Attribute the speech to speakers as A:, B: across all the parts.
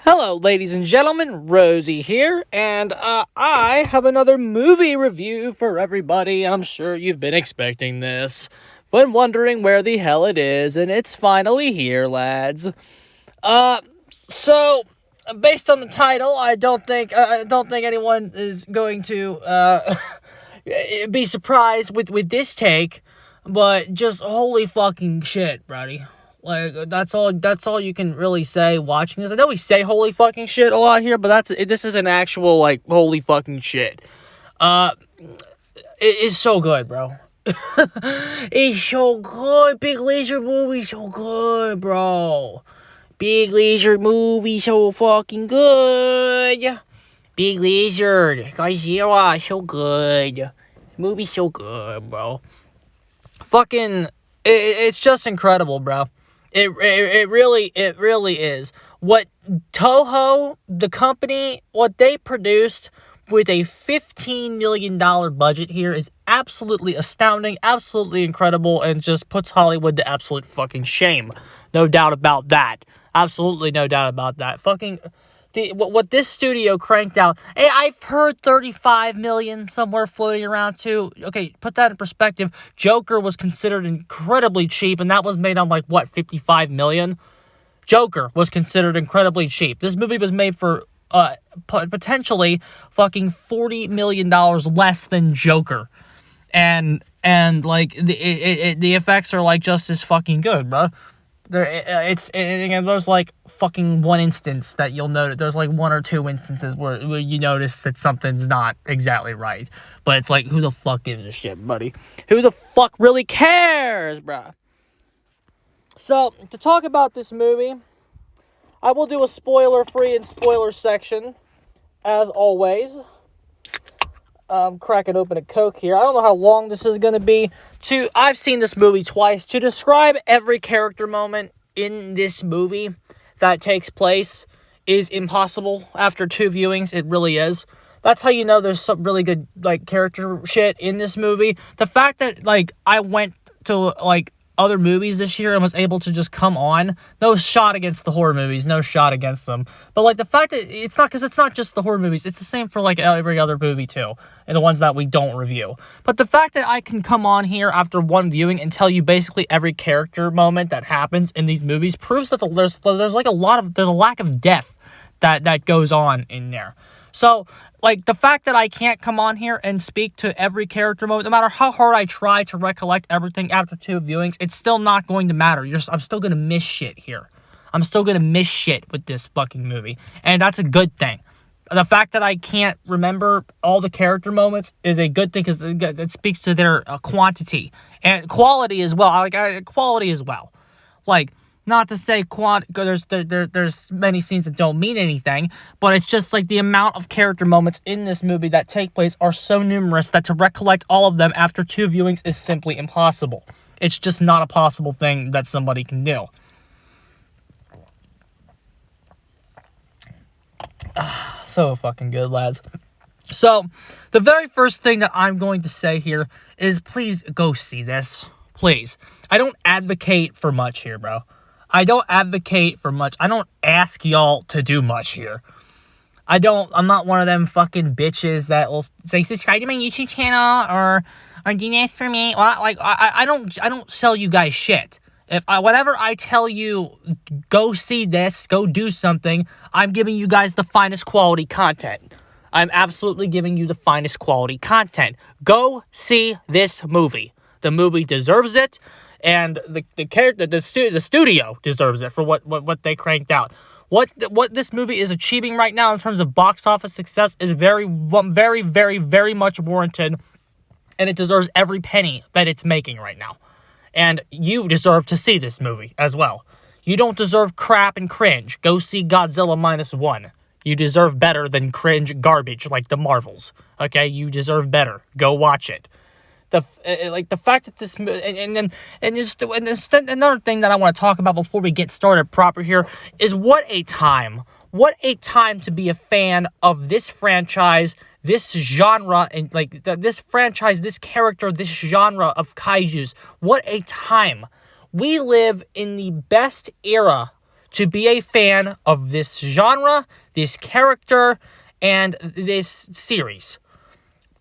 A: Hello, ladies and gentlemen, Rosie here, and I have another movie review for everybody. I'm sure you've been expecting this, but wondering where the hell it is, and it's finally here, lads. So based on the title, I don't think anyone is going to be surprised with this take, but just holy fucking shit, buddy. Like, that's all you can really say watching this. I know we say holy fucking shit a lot here, but this is an actual, like, holy fucking shit. It is so good, bro. It's so good. Big Laser movie, so good, bro. Big Laser movie, so fucking good. Big Laser, Godzilla, so good. Movie so good, bro. Fucking, it's just incredible, bro. It really is. What Toho, the company, what they produced with a $15 million budget here is absolutely astounding, absolutely incredible, and just puts Hollywood to absolute fucking shame. No doubt about that. Absolutely no doubt about that. Fucking, what this studio cranked out. Hey, I've heard 35 million somewhere floating around too. Okay, put that in perspective. Joker was considered incredibly cheap, and that was made on, like, what, 55 million? Joker was considered incredibly cheap. This movie was made for potentially fucking $40 million less than Joker. And like, the effects are, like, just as fucking good, bro. There's like fucking one instance that you'll notice. There's like one or two instances where you notice that something's not exactly right. But it's like, who the fuck gives a shit, buddy? Who the fuck really cares, bruh? So, to talk about this movie, I will do a spoiler-free and spoiler section, as always. I'm cracking open a Coke here. I don't know how long this is going to be. I've seen this movie twice. To describe every character moment in this movie that takes place is impossible after two viewings. It really is. That's how you know there's some really good, like, character shit in this movie. The fact that, like, I went to, like, other movies this year and was able to just come on. No shot against the horror movies. No shot against them. But, like, the fact that it's not just the horror movies. It's the same for, like, every other movie, too. And the ones that we don't review. But the fact that I can come on here after one viewing and tell you basically every character moment that happens in these movies proves that there's a lack of depth that goes on in there. So, like, the fact that I can't come on here and speak to every character moment, no matter how hard I try to recollect everything after two viewings, it's still not going to matter. I'm still going to miss shit here. I'm still going to miss shit with this fucking movie. And that's a good thing. The fact that I can't remember all the character moments is a good thing because it speaks to their quantity and quality as well. Quality as well. Like, not to say there's many scenes that don't mean anything, but it's just like the amount of character moments in this movie that take place are so numerous that to recollect all of them after two viewings is simply impossible. It's just not a possible thing that somebody can do. So fucking good, lads. So, the very first thing that I'm going to say here is please go see this. Please. I don't advocate for much here, bro. I don't advocate for much. I don't ask y'all to do much here. I'm not one of them fucking bitches that will say, subscribe to my YouTube channel, or do this for me. Well, like, I don't sell you guys shit. Whatever I tell you, go see this, go do something, I'm giving you guys the finest quality content. I'm absolutely giving you the finest quality content. Go see this movie. The movie deserves it. And the studio deserves it for what they cranked out. What this movie is achieving right now in terms of box office success is very, very, very, very much warranted, and it deserves every penny that it's making right now. And you deserve to see this movie as well. You don't deserve crap and cringe. Go see Godzilla -1. You deserve better than cringe garbage like the Marvels. Okay, you deserve better. Go watch it. The fact that this, and another thing that I want to talk about before we get started proper here is what a time to be a fan of this franchise, this genre, and like this franchise, this character, this genre of kaijus. What a time. We live in the best era to be a fan of this genre, this character, and this series,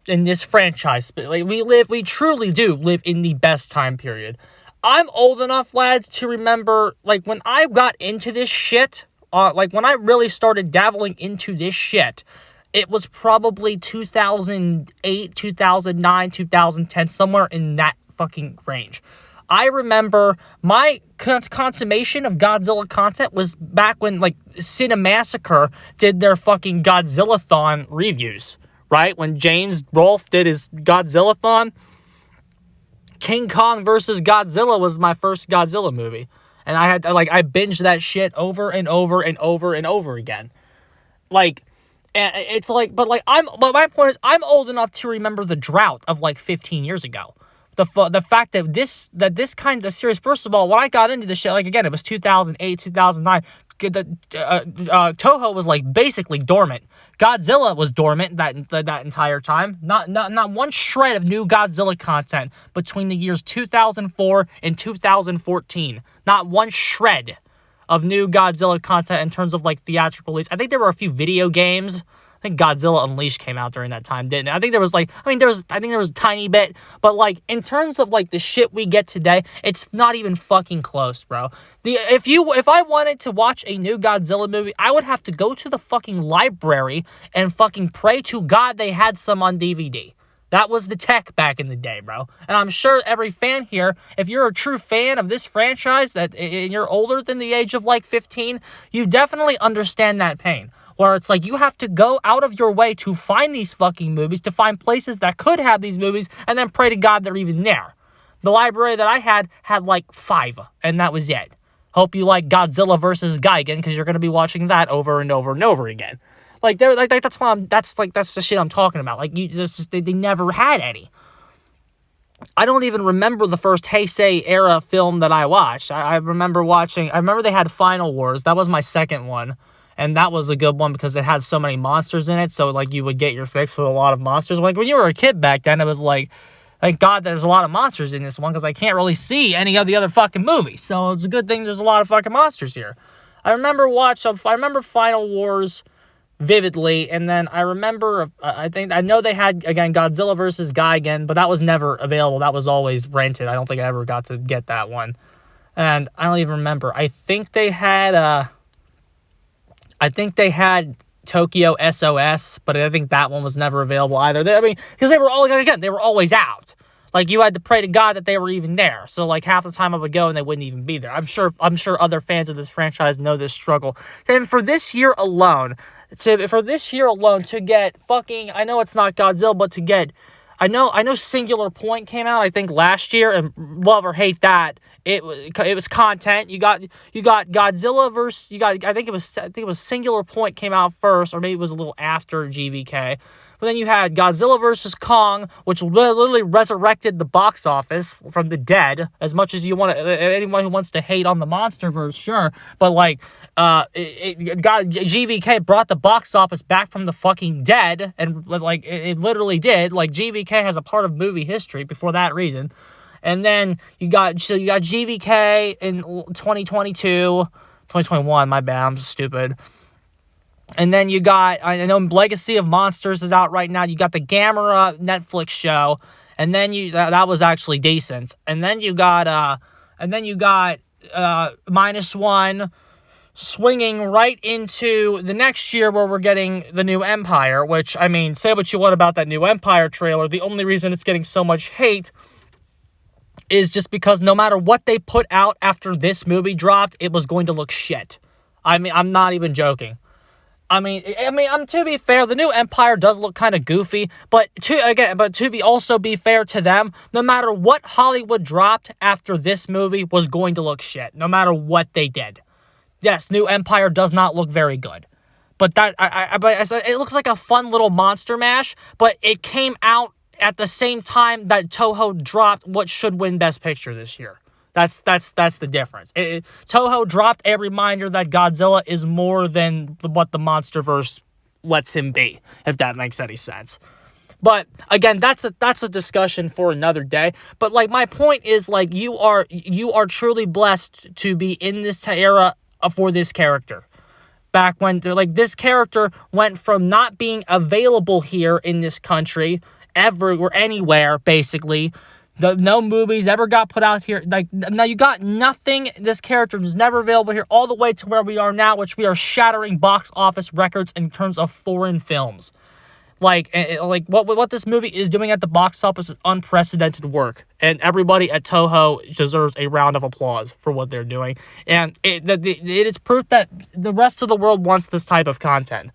A: in this franchise. Like, we truly do live in the best time period. I'm old enough, lads, to remember, like, when I got into this shit, like, when I really started dabbling into this shit, it was probably 2008, 2009, 2010, somewhere in that fucking range. I remember my consummation of Godzilla content was back when, like, Cinemassacre did their fucking Godzilla-thon reviews, right? When James Rolfe did his Godzilla-thon, King Kong versus Godzilla was my first Godzilla movie. And I binged that shit over and over and over and over again. Like, and it's like, but my point is, I'm old enough to remember the drought of like 15 years ago. The fact that this kind of series, first of all, when I got into this shit, like, again, it was 2008, 2009, Toho was like basically dormant. Godzilla was dormant that entire time. Not one shred of new Godzilla content between the years 2004 and 2014. Not one shred of new Godzilla content in terms of like theatrical release. I think there were a few video games. I think Godzilla Unleashed came out during that time, didn't it? I think there was a tiny bit, but like in terms of like the shit we get today, it's not even fucking close, bro. If I wanted to watch a new Godzilla movie, I would have to go to the fucking library and fucking pray to God they had some on DVD. That was the tech back in the day, bro. And I'm sure every fan here, if you're a true fan of this franchise, and you're older than the age of like 15, you definitely understand that pain. Where it's like you have to go out of your way to find these fucking movies, to find places that could have these movies, and then pray to God they're even there. The library that I had like 5, and that was it. Hope you like Godzilla versus Gigan, because you're going to be watching that over and over and over again. Like, they're like that's the shit I'm talking about. Like, they never had any. I don't even remember the first Heisei era film that I watched. I remember they had Final Wars. That was my second one. And that was a good one because it had so many monsters in it. So, like, you would get your fix with a lot of monsters. Like, when you were a kid back then, it was like, thank God there's a lot of monsters in this one because I can't really see any of the other fucking movies. So, it's a good thing there's a lot of fucking monsters here. I remember Final Wars vividly, and then I remember, I know they had, again, Godzilla vs. Gigan, but that was never available. That was always rented. I don't think I ever got to get that one. And I don't even remember. I think they had Tokyo SOS, but I think that one was never available either. Because they were always out. Like, you had to pray to God that they were even there. So, like, half the time I would go and they wouldn't even be there. I'm sure other fans of this franchise know this struggle. And for this year alone, to get fucking, I know it's not Godzilla, but to get, I know Singular Point came out, I think, last year, and love or hate that, it was content. You got Godzilla versus, I think it was Singular Point came out first, or maybe it was a little after GVK. But then you had Godzilla vs. Kong, which literally resurrected the box office from the dead. As much as you want to, anyone who wants to hate on the MonsterVerse, sure. But like, GVK brought the box office back from the fucking dead, and like it literally did. Like, GVK has a part of movie history before that reason. And then you got GVK in 2021. My bad, I'm stupid. And then you got, I know Legacy of Monsters is out right now. You got the Gamera Netflix show, and then that was actually decent. And then you got -1 swinging right into the next year where we're getting the new Empire, which, I mean, say what you want about that new Empire trailer. The only reason it's getting so much hate is just because no matter what they put out after this movie dropped, it was going to look shit. I mean, I'm not even joking. I mean, to be fair, the new Empire does look kind of goofy, but to be fair to them, no matter what Hollywood dropped after this movie was going to look shit, no matter what they did. Yes, new Empire does not look very good, but it looks like a fun little monster mash, but it came out at the same time that Toho dropped what should win Best Picture this year. That's the difference. Toho dropped a reminder that Godzilla is more than what the MonsterVerse lets him be, if that makes any sense. But again, that's a discussion for another day. But like, my point is, like, you are truly blessed to be in this era for this character. Back when, like, this character went from not being available here in this country, ever, or anywhere, basically. No movies ever got put out here. Like, now you got nothing. This character was never available here, all the way to where we are now, which we are shattering box office records in terms of foreign films. Like what this movie is doing at the box office is unprecedented work, and everybody at Toho deserves a round of applause for what they're doing. And it is proof that the rest of the world wants this type of content.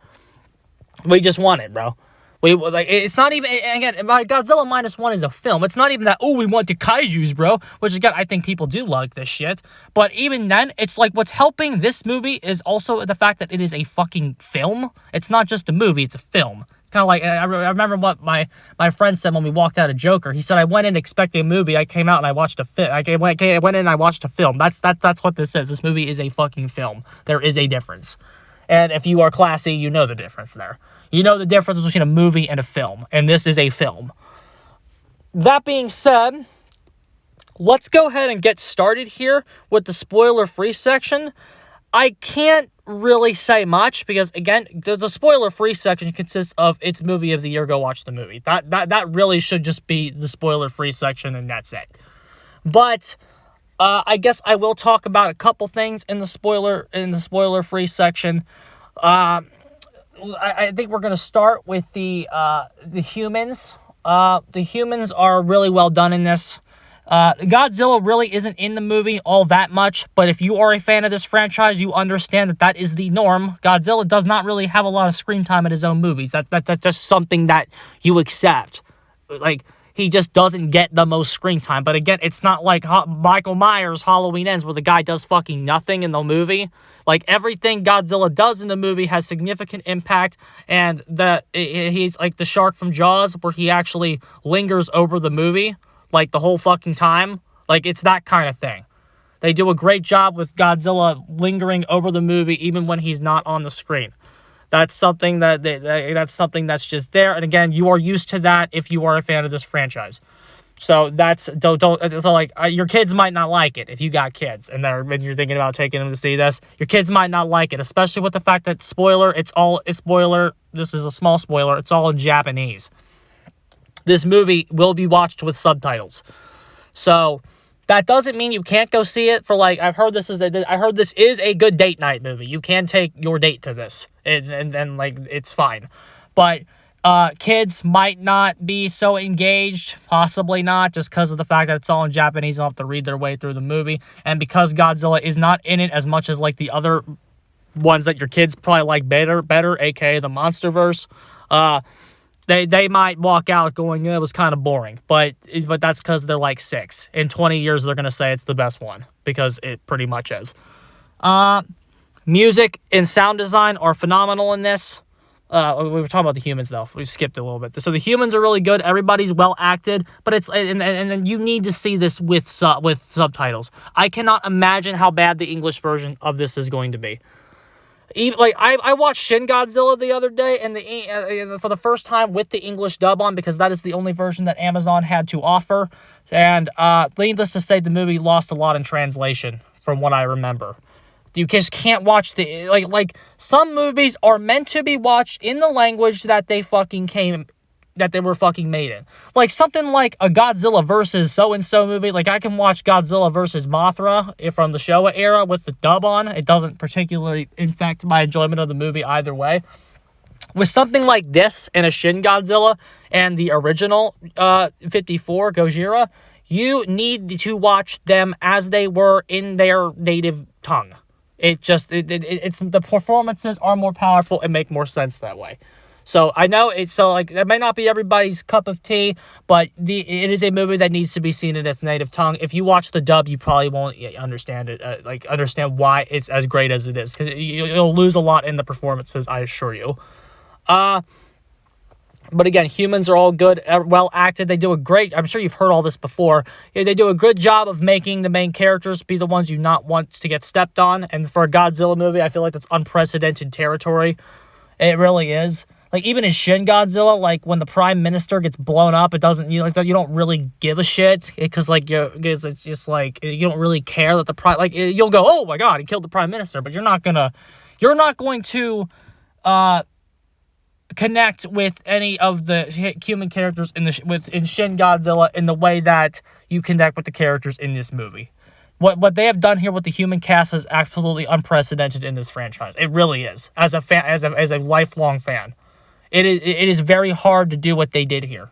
A: We just want it, bro. It's not even, again, Godzilla -1 is a film. It's not even that, oh, we want the kaijus, bro. Which, again, I think people do like this shit. But even then, it's like, what's helping this movie is also the fact that it is a fucking film. It's not just a movie, it's a film. It's kind of like, I remember what my friend said when we walked out of Joker. He said, I went in expecting a movie. I came out and I watched a film. I went in and I watched a film. That's what this is. This movie is a fucking film. There is a difference. And if you are classy, you know the difference there. You know the difference between a movie and a film. And this is a film. That being said, let's go ahead and get started here with the spoiler-free section. I can't really say much because, again, the spoiler-free section consists of it's movie of the year, go watch the movie. That really should just be the spoiler-free section, and that's it. But I guess I will talk about a couple things in the spoiler-free section. I think we're gonna start with the humans. The humans are really well done in this. Godzilla really isn't in the movie all that much, but if you are a fan of this franchise, you understand that is the norm. Godzilla does not really have a lot of screen time in his own movies. That's just something that you accept. Like, he just doesn't get the most screen time. But again, it's not like Michael Myers' Halloween Ends, where the guy does fucking nothing in the movie. Like, everything Godzilla does in the movie has significant impact, and he's like the shark from Jaws, where he actually lingers over the movie, like, the whole fucking time. Like, it's that kind of thing. They do a great job with Godzilla lingering over the movie, even when he's not on the screen. That's something that's something that's just there, and again, you are used to that if you are a fan of this franchise. So your kids might not like it if you got kids and you're thinking about taking them to see this. Your kids might not like it, especially with the fact that spoiler. This is a small spoiler. It's all in Japanese. This movie will be watched with subtitles. So that doesn't mean you can't go see it for, like, I heard this is a good date night movie. You can take your date to this and like, it's fine. But kids might not be so engaged, possibly not, just because of the fact that it's all in Japanese. They'll have to read their way through the movie, and because Godzilla is not in it as much as, like, the other ones that your kids probably like better, aka the Monsterverse, they might walk out going, it was kind of boring, but that's because they're like 6. In 20 years, they're gonna say it's the best one, because it pretty much is. Music and sound design are phenomenal in this. We were talking about the humans, though. We skipped a little bit. So the humans are really good. Everybody's well acted, but and you need to see this with subtitles. I cannot imagine how bad the English version of this is going to be. Even, like, I watched Shin Godzilla the other day, and for the first time with the English dub on, because that is the only version that Amazon had to offer. And needless to say, the movie lost a lot in translation, from what I remember. You just can't watch like some movies are meant to be watched in the language that they were fucking made in. Like something like a Godzilla versus so-and-so movie. Like, I can watch Godzilla versus Mothra from the Showa era with the dub on. It doesn't particularly affect my enjoyment of the movie either way. With something like this and a Shin Godzilla and the original 54 Gojira, you need to watch them as they were in their native tongue. It's the performances are more powerful and make more sense that way. So I know that may not be everybody's cup of tea, but it is a movie that needs to be seen in its native tongue. If you watch the dub, you probably won't understand it, understand why it's as great as it is, because you'll lose a lot in the performances, I assure you. But again, humans are all good, well acted. They do a great, I'm sure you've heard all this before. They do a good job of making the main characters be the ones you not want to get stepped on. And for a Godzilla movie, I feel like that's unprecedented territory. It really is. Like, even in Shin Godzilla, like, when the Prime Minister gets blown up, it doesn't, you don't really give a shit, because, like, it's just, like, you don't really care that the Prime, like, you'll go, oh, my God, he killed the Prime Minister, but you're not going to, connect with any of the human characters in Shin Godzilla in the way that you connect with the characters in this movie. What they have done here with the human cast is absolutely unprecedented in this franchise. It really is. As a fan, as a lifelong fan, it is very hard to do what they did here,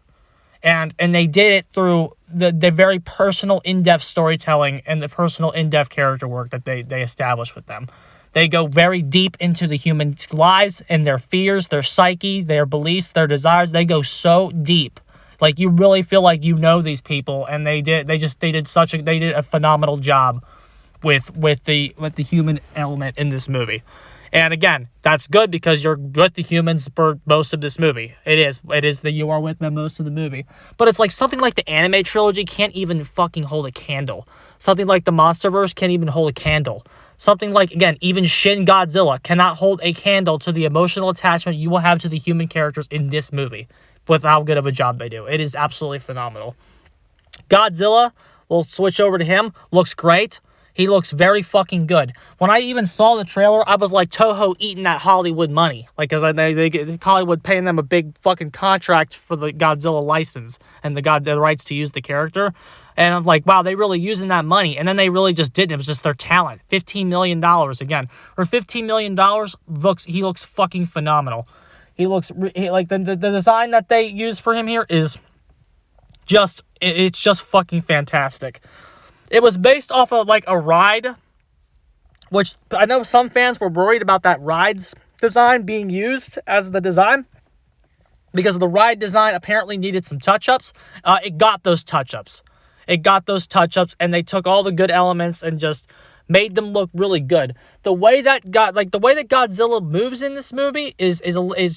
A: and they did it through the very personal, in-depth storytelling and the personal, in-depth character work that they established with them. They go very deep into the humans' lives and their fears, their psyche, their beliefs, their desires. They go so deep. Like, you really feel like you know these people, and they did a phenomenal job with the human element in this movie. And again, that's good, because you're with the humans for most of this movie. It is that you are with them most of the movie. But it's like something like the anime trilogy can't even fucking hold a candle. Something like the MonsterVerse can't even hold a candle. Something like, again, even Shin Godzilla cannot hold a candle to the emotional attachment you will have to the human characters in this movie with how good of a job they do. It is absolutely phenomenal. Godzilla, we'll switch over to him, looks great. He looks very fucking good. When I even saw the trailer, I was like, Toho eating that Hollywood money. Like, because they get Hollywood paying them a big fucking contract for the Godzilla license and the rights to use the character. And I'm like, wow, they really using that money. And then they really just didn't. It was just their talent. $15 million again. For $15 million, he looks fucking phenomenal. He looks, like, the design that they use for him here is just, it's just fucking fantastic. It was based off of, like, a ride, which I know some fans were worried about that ride's design being used as the design, because the ride design apparently needed some touch-ups. It got those touch-ups. And they took all the good elements and just made them look really good. The way that Godzilla moves in this movie is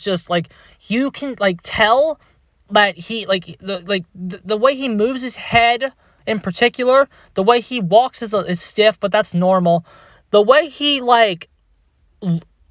A: just, like, you can, like, tell that he, like, the way he moves his head in particular, the way he walks is stiff, but that's normal. The way he, like,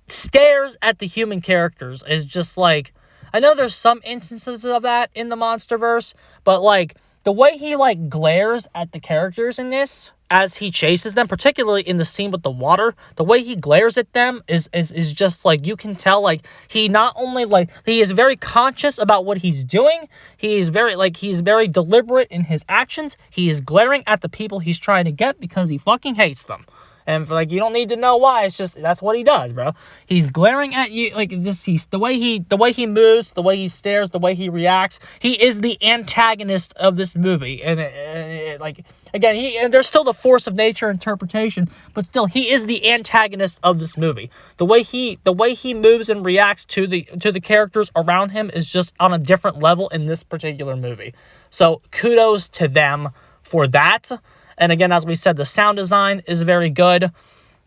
A: stares at the human characters is just, like, I know there's some instances of that in the MonsterVerse, but, like, the way he, like, glares at the characters in this as he chases them, particularly in the scene with the water, the way he glares at them is just, like, you can tell, like, he not only, like, he is very conscious about what he's doing, he's very deliberate in his actions, he is glaring at the people he's trying to get because he fucking hates them. And, like, you don't need to know why. It's just, that's what he does, bro. He's glaring at you, like, just, the way he moves, the way he stares, the way he reacts. He is the antagonist of this movie. And, like, again, and there's still the force of nature interpretation, but still, he is the antagonist of this movie. The way he moves and reacts to the characters around him is just on a different level in this particular movie. So, kudos to them for that. And again, as we said, the sound design is very good.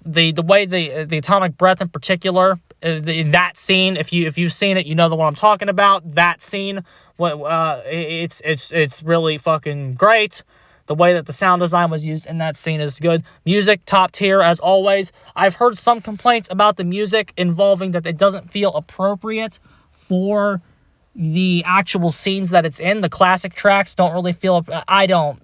A: The way the atomic breath in particular, in that scene, if you've seen it, you know the one I'm talking about. That scene, it's really fucking great. The way that the sound design was used in that scene is good. Music, top tier as always. I've heard some complaints about the music involving that it doesn't feel appropriate for the actual scenes that it's in. The classic tracks don't really feel. I don't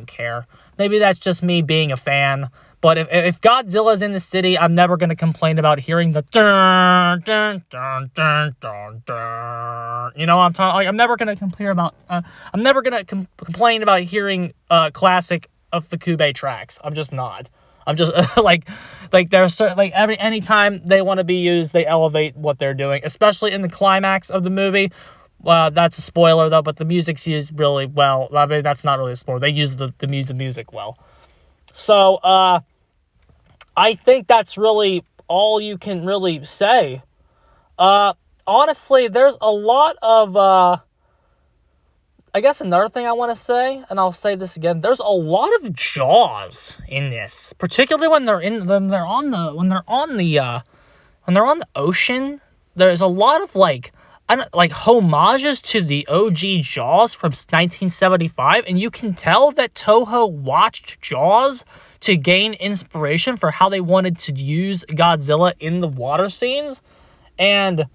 A: care. Maybe that's just me being a fan. But if Godzilla's in the city, I'm never gonna complain about hearing the dun dun dun dun dun dun. You know what I'm talking? Like, I'm never gonna complain about hearing classic of Fukube tracks. I'm just not. I'm just like there's certain, like, anytime they want to be used, they elevate what they're doing, especially in the climax of the movie. That's a spoiler though, but the music's used really well. I mean, that's not really a spoiler. They use the music well. So I think that's really all you can really say. Honestly, there's a lot of I guess another thing I want to say, and I'll say this again, there's a lot of Jaws in this, particularly when they're on the ocean. There's a lot of like homages to the OG Jaws from 1975, and you can tell that Toho watched Jaws to gain inspiration for how they wanted to use Godzilla in the water scenes. And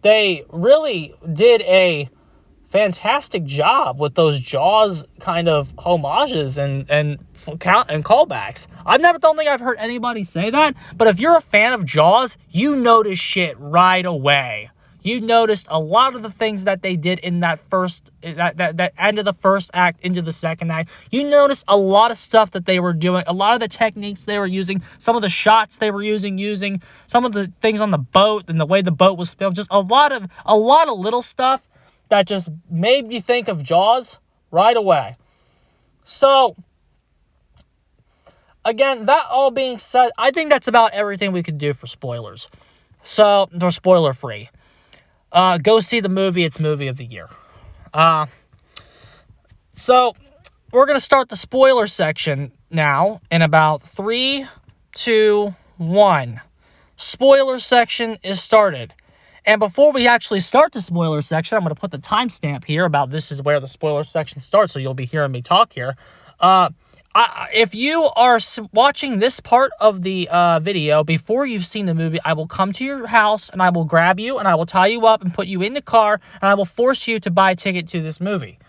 A: they really did a fantastic job with those Jaws kind of homages and callbacks. Don't think I've heard anybody say that, but if you're a fan of Jaws, you notice shit right away. You noticed a lot of the things that they did in that end of the first act into the second act. You noticed a lot of stuff that they were doing, a lot of the techniques they were using, some of the shots they were using some of the things on the boat and the way the boat was filmed. Just a lot of little stuff that just made me think of Jaws right away. So, again, that all being said, I think that's about everything we could do for spoilers. So, they're spoiler-free. Go see the movie. It's movie of the year. So, we're going to start the spoiler section now in about 3, 2, 1. Spoiler section is started. And before we actually start the spoiler section, I'm going to put the timestamp here about this is where the spoiler section starts, so you'll be hearing me talk here. If you are watching this part of the video before you've seen the movie, I will come to your house and I will grab you and I will tie you up and put you in the car and I will force you to buy a ticket to this movie.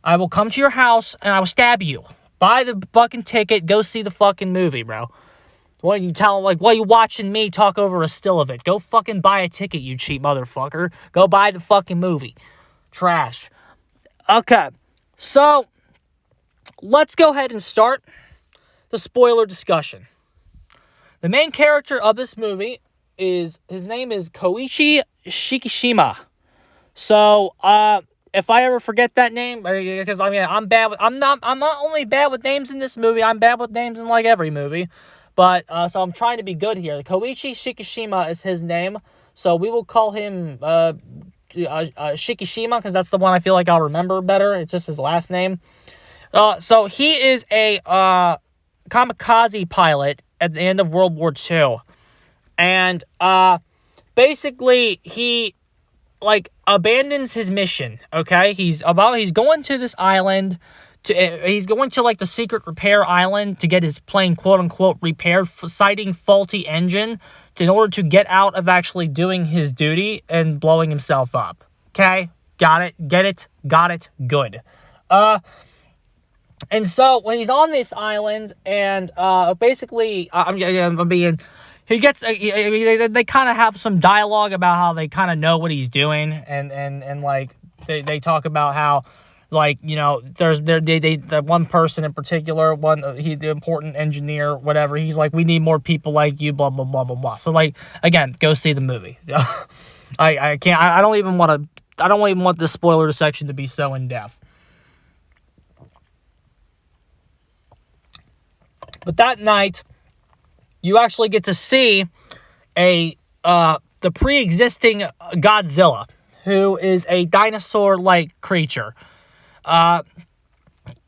A: I will come to your house and I will stab you. Buy the fucking ticket, go see the fucking movie, bro. What you tell them, like, why you watching me talk over a still of it? Go fucking buy a ticket, you cheap motherfucker. Go buy the fucking movie. Trash. Okay, so let's go ahead and start the spoiler discussion. The main character of this movie his name is Koichi Shikishima. So, if I ever forget that name, because I mean, I'm not only bad with names in this movie, I'm bad with names in like every movie. But, so I'm trying to be good here. Koichi Shikishima is his name. So we will call him Shikishima because that's the one I feel like I'll remember better. It's just his last name. So he is a kamikaze pilot at the end of World War II. And basically he like abandons his mission, okay? He's going to this island. He's going to like the secret repair island to get his plane quote unquote repaired, citing faulty engine in order to get out of actually doing his duty and blowing himself up. Okay? Got it? Get it? Got it? Good. And so when he's on this island and basically they kind of have some dialogue about how they kind of know what he's doing and like they talk about how, like, you know, the one person in particular, the important engineer, whatever, he's like, we need more people like you, blah, blah, blah, blah, blah. So, like, again, go see the movie. I don't even want this spoiler section to be so in-depth. But that night, you actually get to see the pre-existing Godzilla, who is a dinosaur-like creature.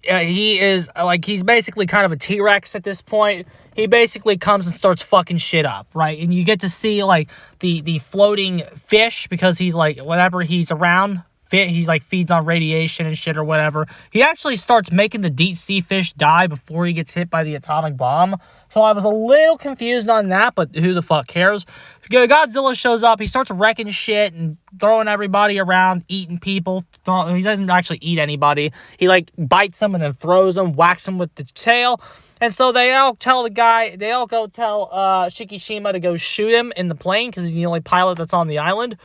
A: He's basically kind of a T-Rex at this point. He basically comes and starts fucking shit up, right? And you get to see, like, the floating fish, because he's, like, whenever he's around, he, like, feeds on radiation and shit or whatever. He actually starts making the deep-sea fish die before he gets hit by the atomic bomb. So I was a little confused on that, but who the fuck cares? Godzilla shows up, he starts wrecking shit and throwing everybody around, eating people. He doesn't actually eat anybody. He, like, bites them and then throws them, whacks them with the tail. And so they all go tell Shikishima to go shoot him in the plane, because he's the only pilot that's on the island.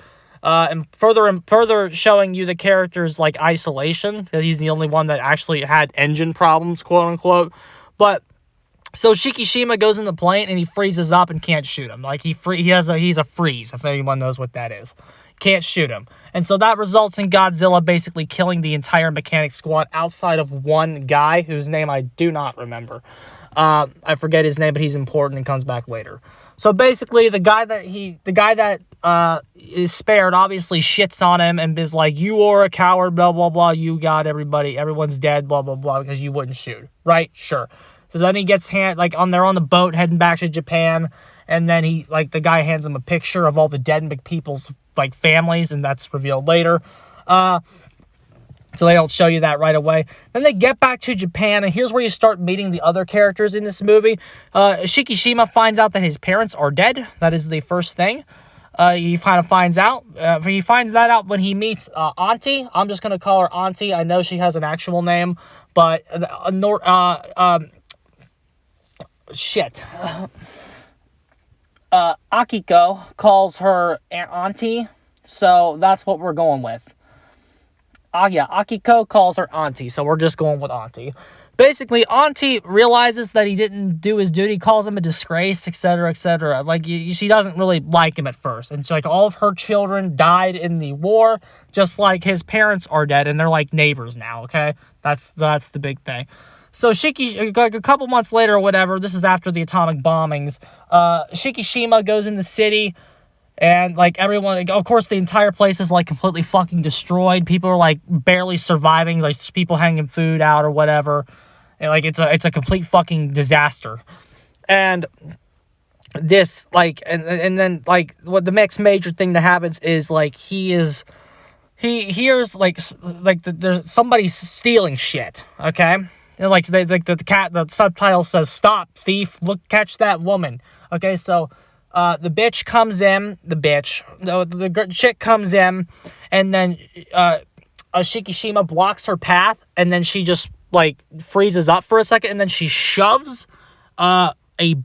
A: And further showing you the character's, like, isolation, because he's the only one that actually had engine problems, quote-unquote. But so Shikishima goes in the plane and he freezes up and can't shoot him. Like, he's a freeze, if anyone knows what that is. Can't shoot him. And so that results in Godzilla basically killing the entire mechanic squad outside of one guy whose name I do not remember. I forget his name, but he's important and comes back later. So basically, the guy that is spared obviously shits on him and is like, you are a coward, blah, blah, blah, you got everyone's dead, blah, blah, blah, because you wouldn't shoot. Right? Sure. So then he gets they're on the boat heading back to Japan, and then the guy hands him a picture of all the dead people's, like, families, and that's revealed later. So they don't show you that right away. Then they get back to Japan, and here's where you start meeting the other characters in this movie. Shikishima finds out that his parents are dead. That is the first thing. He kind of finds out. He finds that out when he meets Auntie. I'm just gonna call her Auntie. I know she has an actual name, but shit. Akiko calls her Auntie, so that's what we're going with. Yeah, Akiko calls her Auntie, so we're just going with Auntie. Basically, Auntie realizes that he didn't do his duty, calls him a disgrace, etc., etc. Like, she doesn't really like him at first. And it's like all of her children died in the war, just like his parents are dead, and they're like neighbors now, okay? That's the big thing. So like a couple months later or whatever, this is after the atomic bombings, Shikishima goes in the city, and, like, everyone, like, of course, the entire place is, like, completely fucking destroyed. People are, like, barely surviving, like, people hanging food out or whatever. And, like, it's a complete fucking disaster. And this, like, and then, like, what the next major thing that happens is, like, he hears, like there's somebody stealing shit, okay? And, like, the subtitle says, "Stop, thief, look, catch that woman." Okay, so the bitch comes in, the chick comes in, and then Shikishima blocks her path, and then she just, like, freezes up for a second, and then she shoves a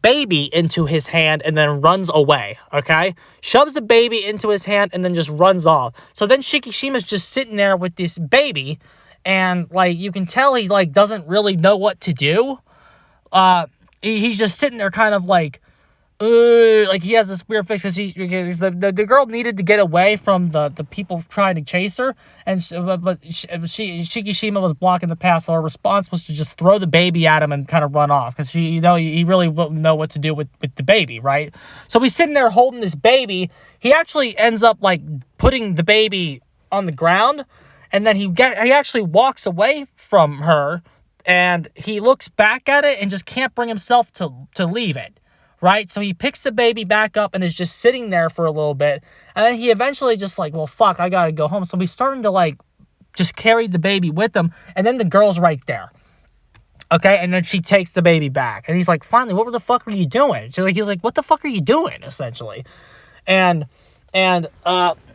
A: baby into his hand and then runs away, okay? Shoves a baby into his hand and then just runs off. So then Shikishima's just sitting there with this baby, and, like, you can tell he, like, doesn't really know what to do. He's just sitting there kind of like he has this weird face, because the girl needed to get away from the people trying to chase her, and Shikishima was blocking the path, so her response was to just throw the baby at him and kind of run off, because he really wouldn't know what to do with the baby, right? So he's sitting there holding this baby. He actually ends up, like, putting the baby on the ground, and then he actually walks away from her, and he looks back at it and just can't bring himself to leave it. Right? So he picks the baby back up and is just sitting there for a little bit. And then he eventually just, like, well, fuck, I gotta go home. So he's starting to, like, just carry the baby with him. And then the girl's right there. Okay? And then she takes the baby back. And he's like, finally, what the fuck are you doing? He's like, what the fuck are you doing, essentially? And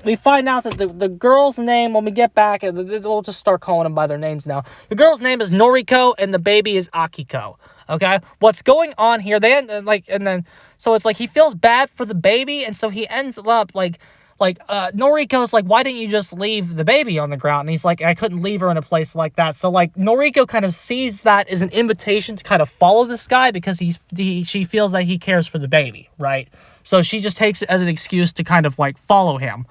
A: we find out that the girl's name, when we get back, we'll just start calling them by their names now. The girl's name is Noriko, and the baby is Akiko. Okay, what's going on here? So it's like he feels bad for the baby, and so he ends up Noriko's like, why didn't you just leave the baby on the ground? And he's like, I couldn't leave her in a place like that. So, like, Noriko kind of sees that as an invitation to kind of follow this guy, because she feels that he cares for the baby, right? So she just takes it as an excuse to kind of, like, follow him.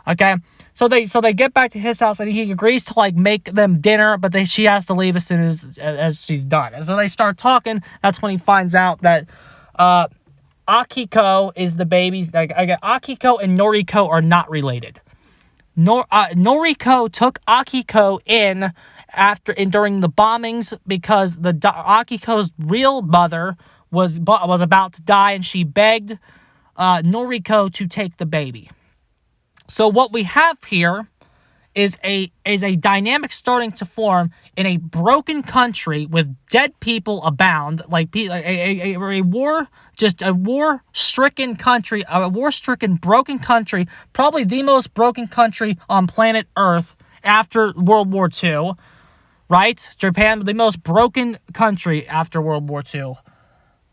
A: Okay, so they get back to his house, and he agrees to, like, make them dinner, but she has to leave as soon as she's done. And so they start talking. That's when he finds out that Akiko is the baby's. Like, Akiko and Noriko are not related. Noriko took Akiko in during the bombings, because Akiko's real mother was about to die, and she begged Noriko to take the baby. So what we have here is a dynamic starting to form in a broken country with dead people abound, like a war-stricken country, a war-stricken broken country, probably the most broken country on planet Earth after World War II, right? Japan, the most broken country after World War II,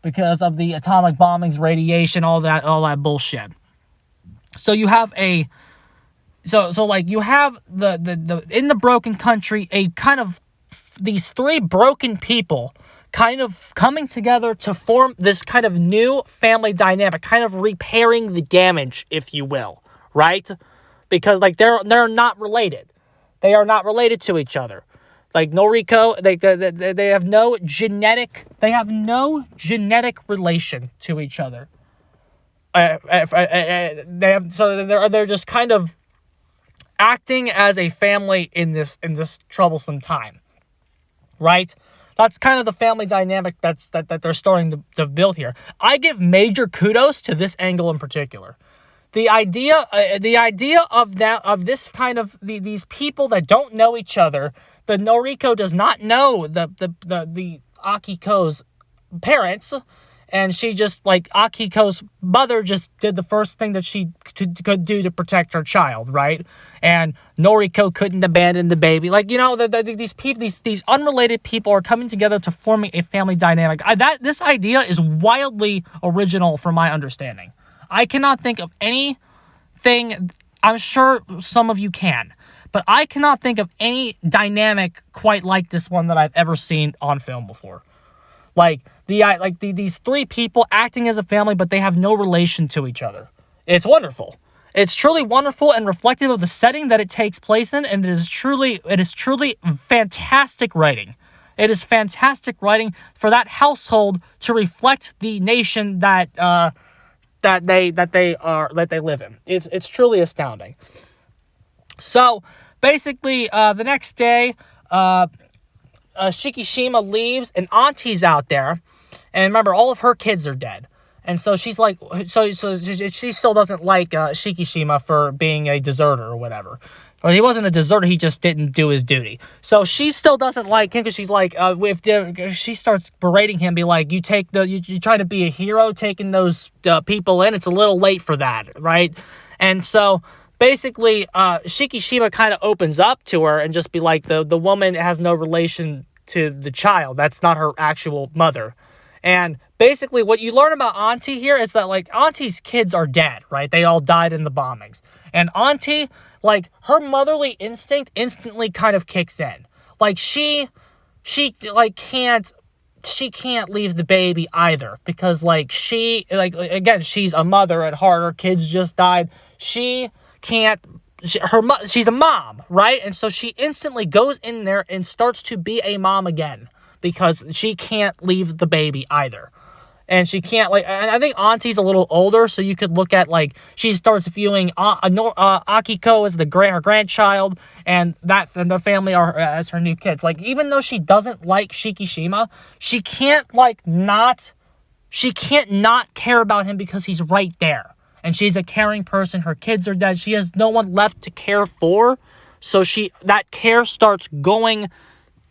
A: because of the atomic bombings, radiation, all that bullshit. So you have you have the in the broken country, a kind of these three broken people kind of coming together to form this kind of new family dynamic, kind of repairing the damage, if you will, right? Because, like, they're not related. They are not related to each other. Like, Noriko, they have no genetic relation to each other. They're just kind of acting as a family in this troublesome time, right? That's kind of the family dynamic that they're starting to build here. I give major kudos to this angle in particular. The idea of this kind of these people that don't know each other. The Noriko does not know the Akiko's parents, and she just, like, Akiko's mother just did the first thing that she could do to protect her child, right? And Noriko couldn't abandon the baby. Like, you know, these people, these unrelated people are coming together to forming a family dynamic. This idea is wildly original from my understanding. I cannot think of anything, I'm sure some of you can, but I cannot think of any dynamic quite like this one that I've ever seen on film before. Like, these three people acting as a family, but they have no relation to each other. It's wonderful. It's truly wonderful and reflective of the setting that it takes place in, and it is truly fantastic writing. It is fantastic writing for that household to reflect the nation that they live in. It's truly astounding. So basically, the next day, Shikishima leaves, and Auntie's out there, and remember, all of her kids are dead, and so she's like, so she still doesn't like Shikishima for being a deserter or whatever. Well, he wasn't a deserter, he just didn't do his duty. So she still doesn't like him, because she's like, she starts berating him, be like, you try to be a hero taking those people in, it's a little late for that, right? And so basically, Shikishima kind of opens up to her and just be like, the woman has no relation to the child. That's not her actual mother. And basically, what you learn about Auntie here is that, like, Auntie's kids are dead, right? They all died in the bombings. And Auntie, like, her motherly instinct instantly kind of kicks in. Like, she can't leave the baby either, because, like, again, she's a mother at heart. Her kids just died. She's a mom, right? And so she instantly goes in there and starts to be a mom again, because she can't leave the baby either. And she can't, like, and I think Auntie's a little older, so you could look at, like, she starts viewing Akiko as her grandchild, and the family are as her new kids. Like, even though she doesn't like Shikishima, she can't not care about him, because he's right there. And she's a caring person. Her kids are dead. She has no one left to care for. So that care starts going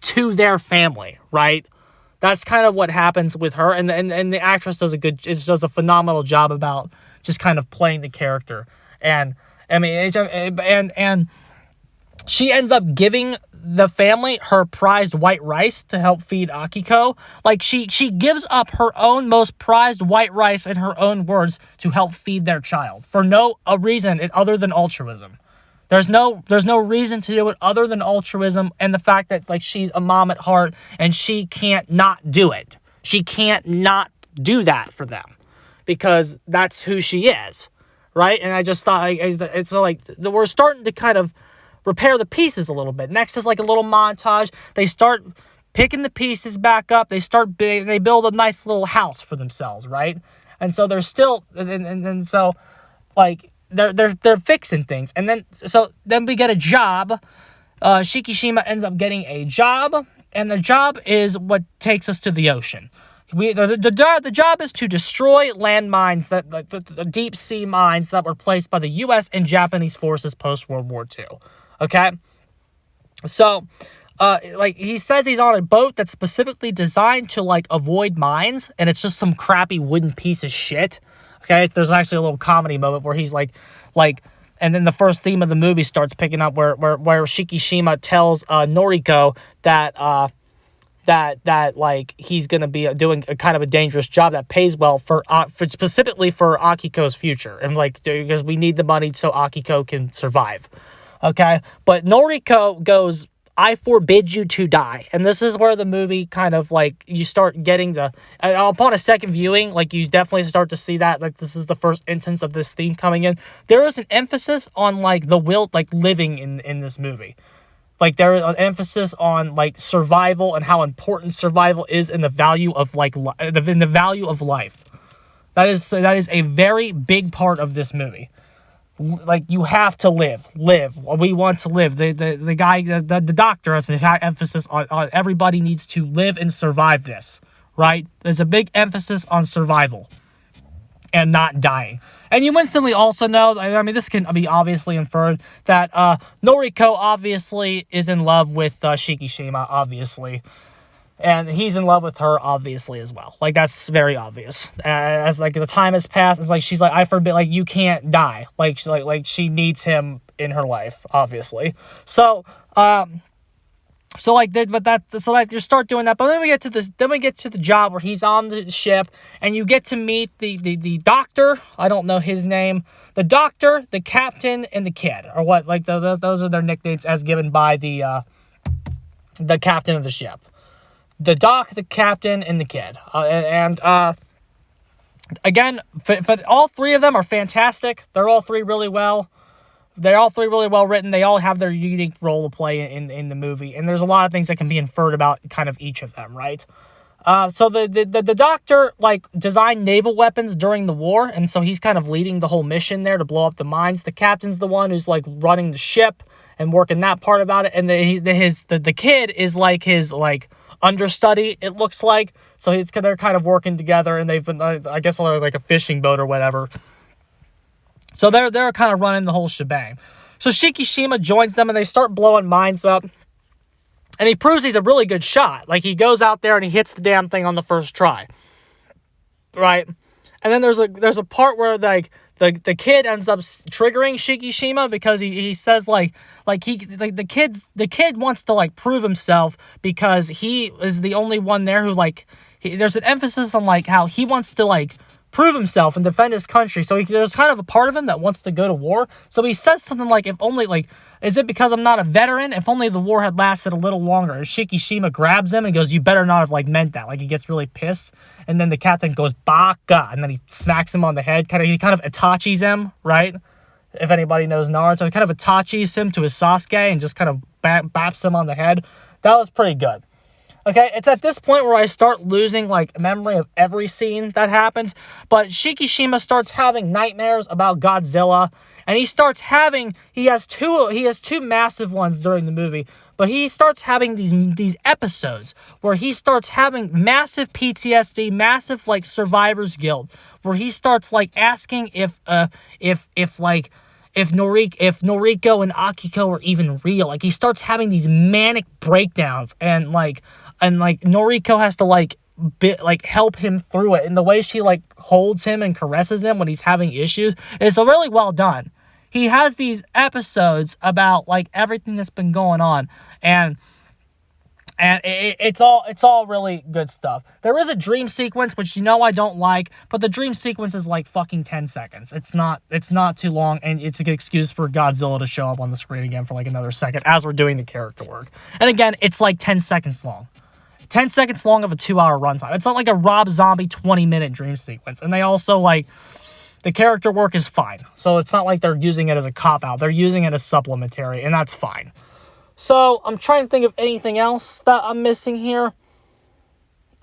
A: to their family, right? That's kind of what happens with her. And the actress does a phenomenal job about just kind of playing the character. And I mean, and she ends up giving the family her prized white rice to help feed Akiko. Like, she gives up her own most prized white rice, in her own words, to help feed their child for no reason other than altruism. There's no reason to do it other than altruism, and the fact that, like, she's a mom at heart and she can't not do it. She can't not do that for them, because that's who she is, right? And I just thought, it's like, we're starting to kind of repair the pieces a little bit. Next is like a little montage. They start picking the pieces back up. They build a nice little house for themselves, right? And so they're still, and so, like, they're fixing things. And then we get a job. Shikishima ends up getting a job, and the job is what takes us to the ocean. The job is to destroy landmines, the deep sea mines that were placed by the U.S. and Japanese forces post World War II. Okay, so like, he says he's on a boat that's specifically designed to, like, avoid mines, and it's just some crappy wooden piece of shit. Okay, there's actually a little comedy moment where he's like, and then the first theme of the movie starts picking up where Shikishima tells Noriko that like, he's gonna be doing a kind of a dangerous job that pays well for specifically for Akiko's future, and, like, because we need the money so Akiko can survive. Okay, but Noriko goes, I forbid you to die. And this is where the movie kind of, like, you start getting upon a second viewing, like, you definitely start to see that, like, this is the first instance of this theme coming in. There is an emphasis on, like, the will, like, living in this movie. Like, there is an emphasis on, like, survival and how important survival is in the value of, like, in the value of life. That is a very big part of this movie. Like, you have to live. We want to live. The guy, the doctor has an emphasis on everybody needs to live and survive this, right? There's a big emphasis on survival and not dying. And you instantly also know, I mean, this can be obviously inferred, that Noriko obviously is in love with Shikishima, obviously. And he's in love with her, obviously, as well. Like, that's very obvious. As, like, the time has passed, it's like, she's like, I forbid, like, you can't die. Like, she needs him in her life, obviously. So like, you start doing that. But then we get to the job where he's on the ship, and you get to meet the doctor. I don't know his name. The doctor, the captain, and the kid, or what? Like, those are their nicknames as given by the captain of the ship. The doc, the captain, and the kid. Again, all three of them are fantastic. They're all three really well. They're all three really well written. They all have their unique role to play in the movie. And there's a lot of things that can be inferred about kind of each of them, right? So the doctor, like, designed naval weapons during the war. And so he's kind of leading the whole mission there to blow up the mines. The captain's the one who's, like, running the ship and working that part about it. And the kid is, like, his, like, understudy, it looks like. So they're kind of working together, and they've been, I guess, like a fishing boat or whatever. So they're kind of running the whole shebang. So Shikishima joins them, and they start blowing mines up. And he proves he's a really good shot. Like, he goes out there and he hits the damn thing on the first try, right? And then there's a part where, like, the kid ends up triggering Shikishima because he says the kid wants to, like, prove himself because he is the only one there who, like, there's an emphasis on, like, how he wants to, like, prove himself and defend his country. So there's kind of a part of him that wants to go to war. So he says something like, if only, like, is it because I'm not a veteran? If only the war had lasted a little longer. And Shikishima grabs him and goes, you better not have, like, meant that. Like, he gets really pissed. And then the captain goes, baka, and then he smacks him on the head. He kind of Itachis him, right? If anybody knows Naruto, he kind of Itachis him to his Sasuke and just kind of baps him on the head. That was pretty good. Okay, it's at this point where I start losing, like, memory of every scene that happens. But Shikishima starts having nightmares about Godzilla. And he has two massive ones during the movie. But he starts having these episodes where he starts having massive PTSD, massive, like, survivor's guilt, where he starts, like, asking if Noriko and Akiko are even real. Like, he starts having these manic breakdowns, and Noriko has to, help him through it. And the way she, like, holds him and caresses him when he's having issues is really well done. He has these episodes about, like, everything that's been going on, and it's all really good stuff. There is a dream sequence, which I don't like, but the dream sequence is like fucking 10 seconds. It's not too long, and it's a good excuse for Godzilla to show up on the screen again for like another second as we're doing the character work. And again, it's like 10 seconds long. 10 seconds long of a 2-hour runtime. It's not like a Rob Zombie 20-minute dream sequence. And they also, like, the character work is fine. So it's not like they're using it as a cop-out. They're using it as supplementary, and that's fine. So I'm trying to think of anything else that I'm missing here.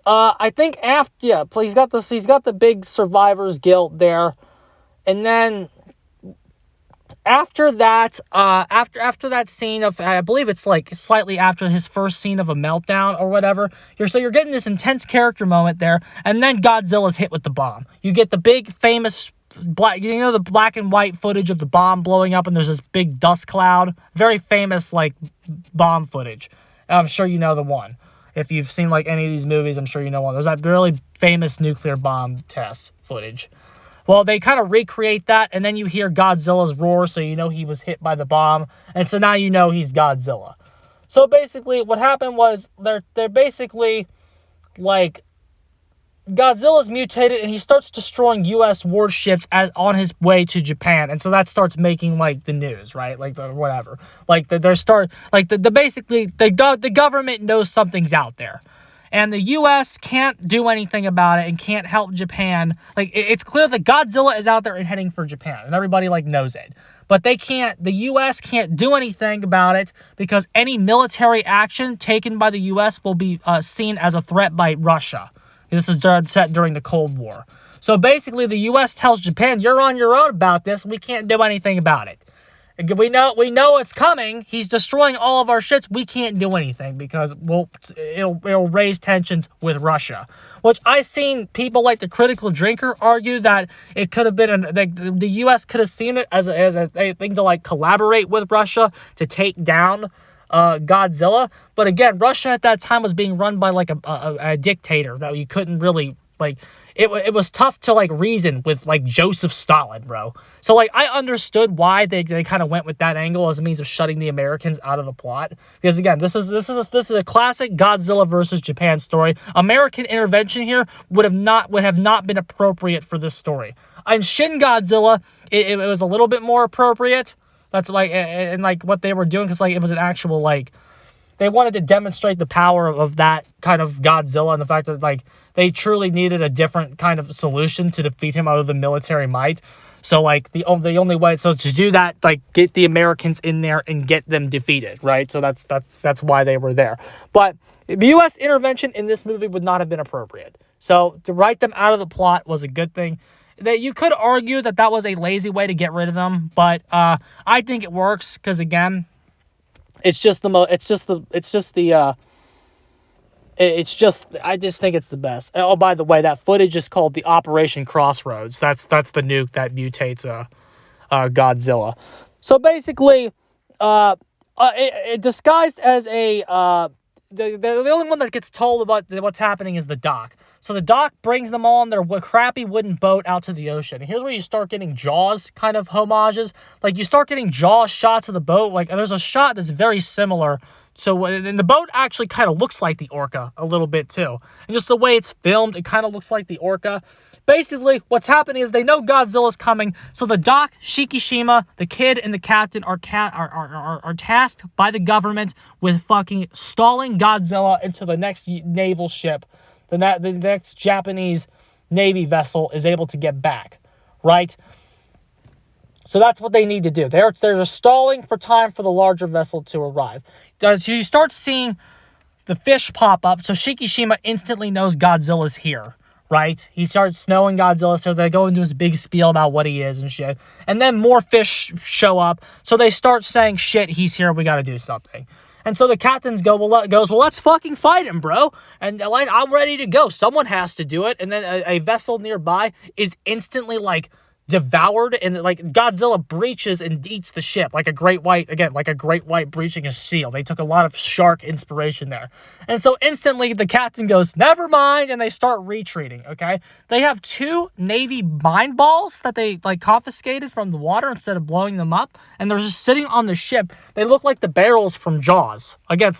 A: I think he's got the big survivor's guilt there. And then after that, after that scene of, I believe it's like slightly after his first scene of a meltdown or whatever, you're getting this intense character moment there, and then Godzilla's hit with the bomb. You get the big famous the black and white footage of the bomb blowing up, and there's this big dust cloud. Very famous, like, bomb footage. I'm sure you know the one. If you've seen, like, any of these movies, I'm sure you know one. There's that really famous nuclear bomb test footage. Well, they kind of recreate that, and then you hear Godzilla's roar, so you know he was hit by the bomb, and so now you know he's Godzilla. So basically, what happened was, they're basically, like, Godzilla's mutated, and he starts destroying U.S. warships on his way to Japan, and so that starts making, like, the news, right? Like, whatever. Like, the government knows something's out there. And the U.S. can't do anything about it and can't help Japan. Like, it's clear that Godzilla is out there and heading for Japan, and everybody, like, knows it. But the U.S. can't do anything about it because any military action taken by the U.S. will be seen as a threat by Russia. This is set during the Cold War. So basically, the U.S. tells Japan, you're on your own about this. We can't do anything about it. We know it's coming. He's destroying all of our ships. We can't do anything because it'll raise tensions with Russia. Which I've seen people like the Critical Drinker argue that it could have been the U.S. could have seen it as a thing to, like, collaborate with Russia to take down Godzilla. But again, Russia at that time was being run by like a dictator that you couldn't really like. It was tough to like reason with like Joseph Stalin, bro. So like I understood why they kind of went with that angle as a means of shutting the Americans out of the plot, because again, this is a classic Godzilla versus Japan story. American intervention here would have not been appropriate for this story. In Shin Godzilla, it was a little bit more appropriate. That's like and like what they were doing, because like it was an actual like they wanted to demonstrate the power of that kind of Godzilla and the fact that like they truly needed a different kind of solution to defeat him other than military might. So like the only way, so to do that, like get the Americans in there and get them defeated, right? So that's why they were there. But the U.S. intervention in this movie would not have been appropriate. So to write them out of the plot was a good thing. That you could argue that was a lazy way to get rid of them, but I think it works because again, I just think it's the best. Oh, by the way, that footage is called the Operation Crossroads. That's the nuke that mutates Godzilla. So basically, it disguised as the only one that gets told about what's happening is the Doc. So the Doc brings them all on their crappy wooden boat out to the ocean. And here's where you start getting Jaws kind of homages. Like you start getting Jaws shots of the boat. Like there's a shot that's very similar. So and the boat actually kind of looks like the orca a little bit too. And just the way it's filmed, it kind of looks like the orca. Basically, what's happening is they know Godzilla's coming. So the Doc, Shikishima, the kid, and the captain are tasked by the government with fucking stalling Godzilla into the next naval ship. The next Japanese Navy vessel is able to get back, right? So that's what they need to do. They're stalling for time for the larger vessel to arrive. So you start seeing the fish pop up, so Shikishima instantly knows Godzilla's here, right? He starts knowing Godzilla, so they go into his big spiel about what he is and shit. And then more fish show up, so they start saying, shit, he's here, we gotta do something. And so the captains goes, well, let's fucking fight him, bro. And like, I'm ready to go. Someone has to do it. And then a vessel nearby is instantly like devoured, and like Godzilla breaches and eats the ship like a great white breaching a seal. They took a lot of shark inspiration there. And so instantly the captain goes, never mind, and they start retreating, okay? They have 2 Navy mine balls that they like confiscated from the water instead of blowing them up, and they're just sitting on the ship. They look like the barrels from Jaws. Again,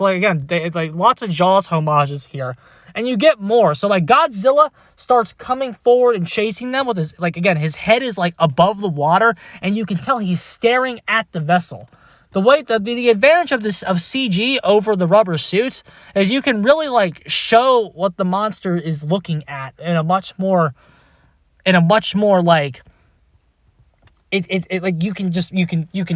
A: it's like lots of Jaws homages here. And you get more. So, like, Godzilla starts coming forward and chasing them with his, like, again, his head is, like, above the water, and you can tell he's staring at the vessel. The advantage of CG over the rubber suits is you can really, like, show what the monster is looking at in a much more, like, like you can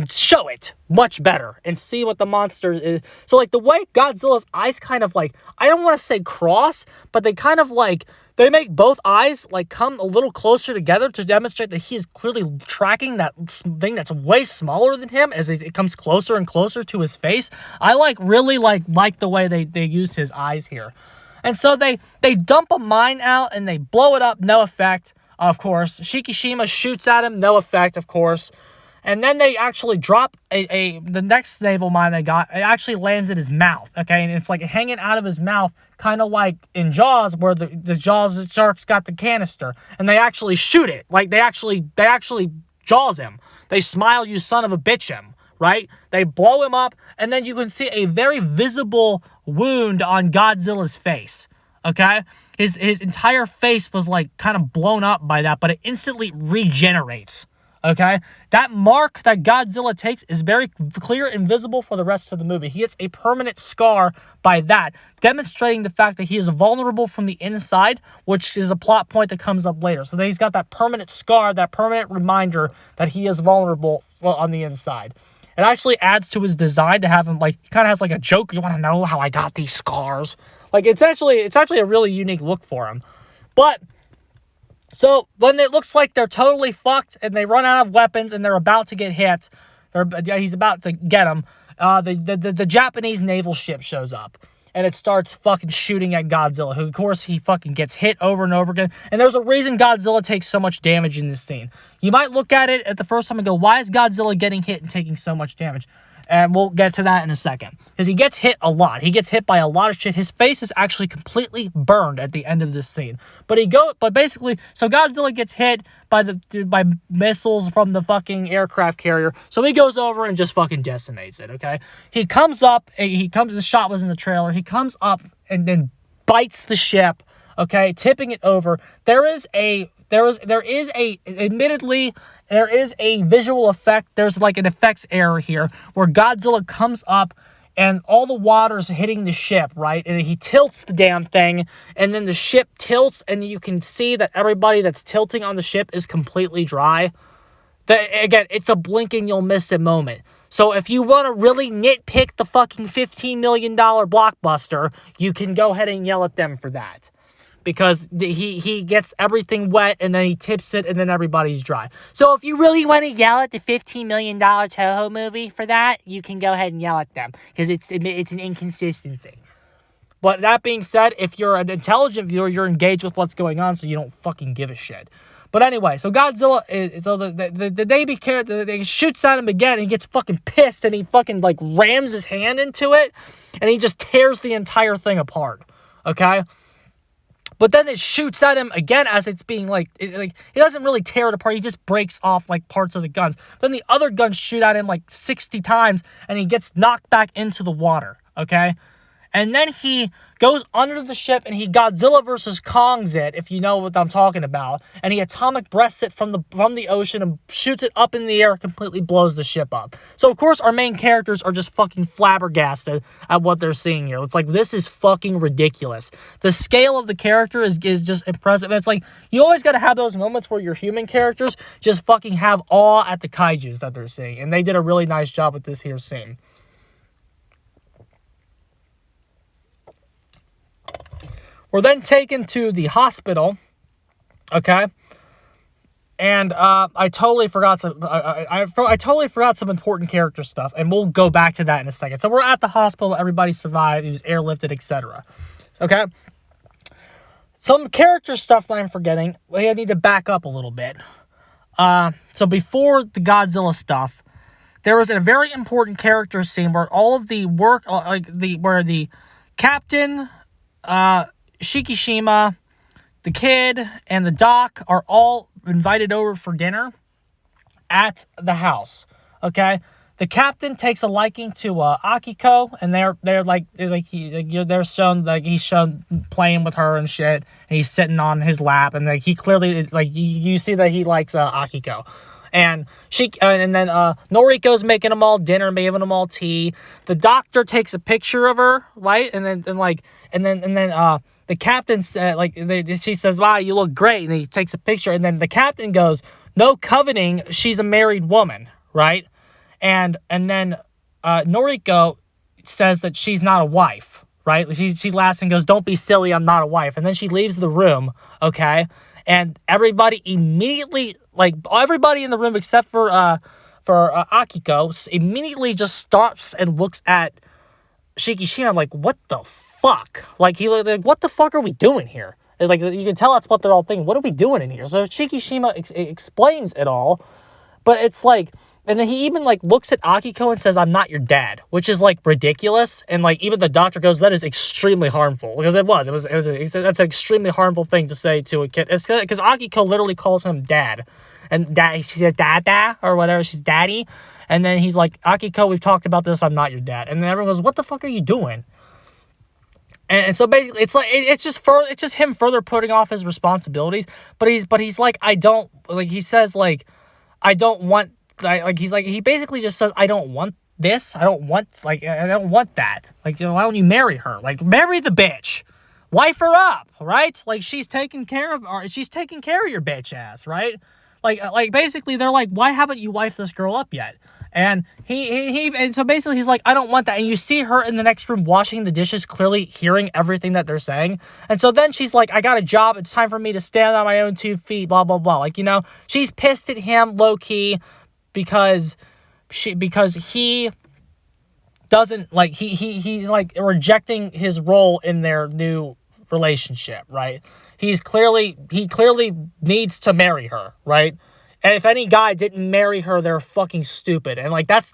A: show it much better and see what the monster is. So like the way Godzilla's eyes kind of like, I don't want to say cross, but they kind of like, they make both eyes like come a little closer together to demonstrate that he is clearly tracking that thing that's way smaller than him as it comes closer and closer to his face. I really like the way they used his eyes here. And so they dump a mine out and they blow it up, no effect. Of course, Shikishima shoots at him, no effect, of course. And then they actually drop the next naval mine they got. It actually lands in his mouth, okay? And it's like hanging out of his mouth, kind of like in Jaws, where the Jaws sharks got the canister. And they actually shoot it. Like, they actually Jaws him. They smile, you son of a bitch him, right? They blow him up, and then you can see a very visible wound on Godzilla's face, okay? His entire face was like kind of blown up by that, but it instantly regenerates, okay? That mark that Godzilla takes is very clear and visible for the rest of the movie. He gets a permanent scar by that, demonstrating the fact that he is vulnerable from the inside, which is a plot point that comes up later. So he's got that permanent scar, that permanent reminder that he is vulnerable on the inside. It actually adds to his design to have him, like, he kind of has like a joke. You want to know how I got these scars? Like, it's actually a really unique look for him. But, so, when it looks like they're totally fucked and they run out of weapons and they're about to get hit, he's about to get them, the Japanese naval ship shows up. And it starts fucking shooting at Godzilla, who, of course, he fucking gets hit over and over again. And there's a reason Godzilla takes so much damage in this scene. You might look at it at the first time and go, why is Godzilla getting hit and taking so much damage? And we'll get to that in a second. Because he gets hit a lot. He gets hit by a lot of shit. His face is actually completely burned at the end of this scene. But basically, so Godzilla gets hit by missiles from the fucking aircraft carrier. So he goes over and just fucking decimates it, okay? The shot was in the trailer. He comes up and then bites the ship, okay, tipping it over. There is a visual effect. There's like an effects error here where Godzilla comes up and all the water's hitting the ship, right? And he tilts the damn thing, and then the ship tilts, and you can see that everybody that's tilting on the ship is completely dry. Again, it's a blink and you'll miss it moment. So if you want to really nitpick the fucking $15 million blockbuster, you can go ahead and yell at them for that. Because he gets everything wet, and then he tips it, and then everybody's dry. So if you really want to yell at the $15 million Toho movie for that, you can go ahead and yell at them. Because it's an inconsistency. But that being said, if you're an intelligent viewer, you're engaged with what's going on, so you don't fucking give a shit. But anyway, so Godzilla, he shoots at him again, and he gets fucking pissed, and he fucking, like, rams his hand into it, and he just tears the entire thing apart. Okay? But then it shoots at him again as it's being, he doesn't really tear it apart. He just breaks off, like, parts of the guns. Then the other guns shoot at him, like, 60 times, and he gets knocked back into the water, okay? And then he goes under the ship, and he Godzilla versus Kongs it, if you know what I'm talking about. And he atomic breaths it from the ocean and shoots it up in the air, completely blows the ship up. So, of course, our main characters are just fucking flabbergasted at what they're seeing here. It's like, this is fucking ridiculous. The scale of the character is just impressive. It's like, you always got to have those moments where your human characters just fucking have awe at the kaijus that they're seeing. And they did a really nice job with this here scene. We're then taken to the hospital, okay? And I totally forgot some. I totally forgot some important character stuff, and we'll go back to that in a second. So we're at the hospital. Everybody survived. He was airlifted, etc. Okay. Some character stuff that I'm forgetting. I need to back up a little bit. So before the Godzilla stuff, there was a very important character scene where all of the work, where the captain, Shikishima, the kid, and the doc are all invited over for dinner at the house. Okay, the captain takes a liking to Akiko, and he's shown playing with her and shit, and he's sitting on his lap, and he clearly you see that he likes Akiko. And then Noriko's making them all dinner, giving them all tea. The doctor takes a picture of her, right? And then the captain said, she says, "Wow, you look great." And he takes a picture, and then the captain goes, "No coveting, she's a married woman," right? And then Noriko says that she's not a wife, right? She laughs and goes, "Don't be silly, I'm not a wife." And then she leaves the room, okay? And everybody immediately, everybody in the room except for Akiko, immediately just stops and looks at Shikishima like, what the fuck? What the fuck are we doing here? It's like, you can tell that's what they're all thinking. What are we doing in here? So Shikishima explains it all, but it's like, and then he even looks at Akiko and says, "I'm not your dad," which is ridiculous. And even the doctor goes, "That is extremely harmful," because that's an extremely harmful thing to say to a kid. It's because Akiko literally calls him dad, and she says dada or whatever. She's daddy, and then he's like, "Akiko, we've talked about this. I'm not your dad." And then everyone goes, "What the fuck are you doing?" And so basically, it's just him further putting off his responsibilities. But he's like, I don't he says I don't want. He basically just says, "I don't want this. I don't want that. Why don't you marry her? Marry the bitch. Wife her up, right? She's taking care of your bitch ass, right? Basically, they're like, why haven't you wifed this girl up yet?" And and so basically he's like, "I don't want that." And you see her in the next room washing the dishes, clearly hearing everything that they're saying. And so then she's like, "I got a job. It's time for me to stand on my own 2 feet, blah, blah, blah." She's pissed at him low-key because he doesn't he's rejecting his role in their new relationship, right? He clearly needs to marry her, right? And if any guy didn't marry her, they're fucking stupid. And like that's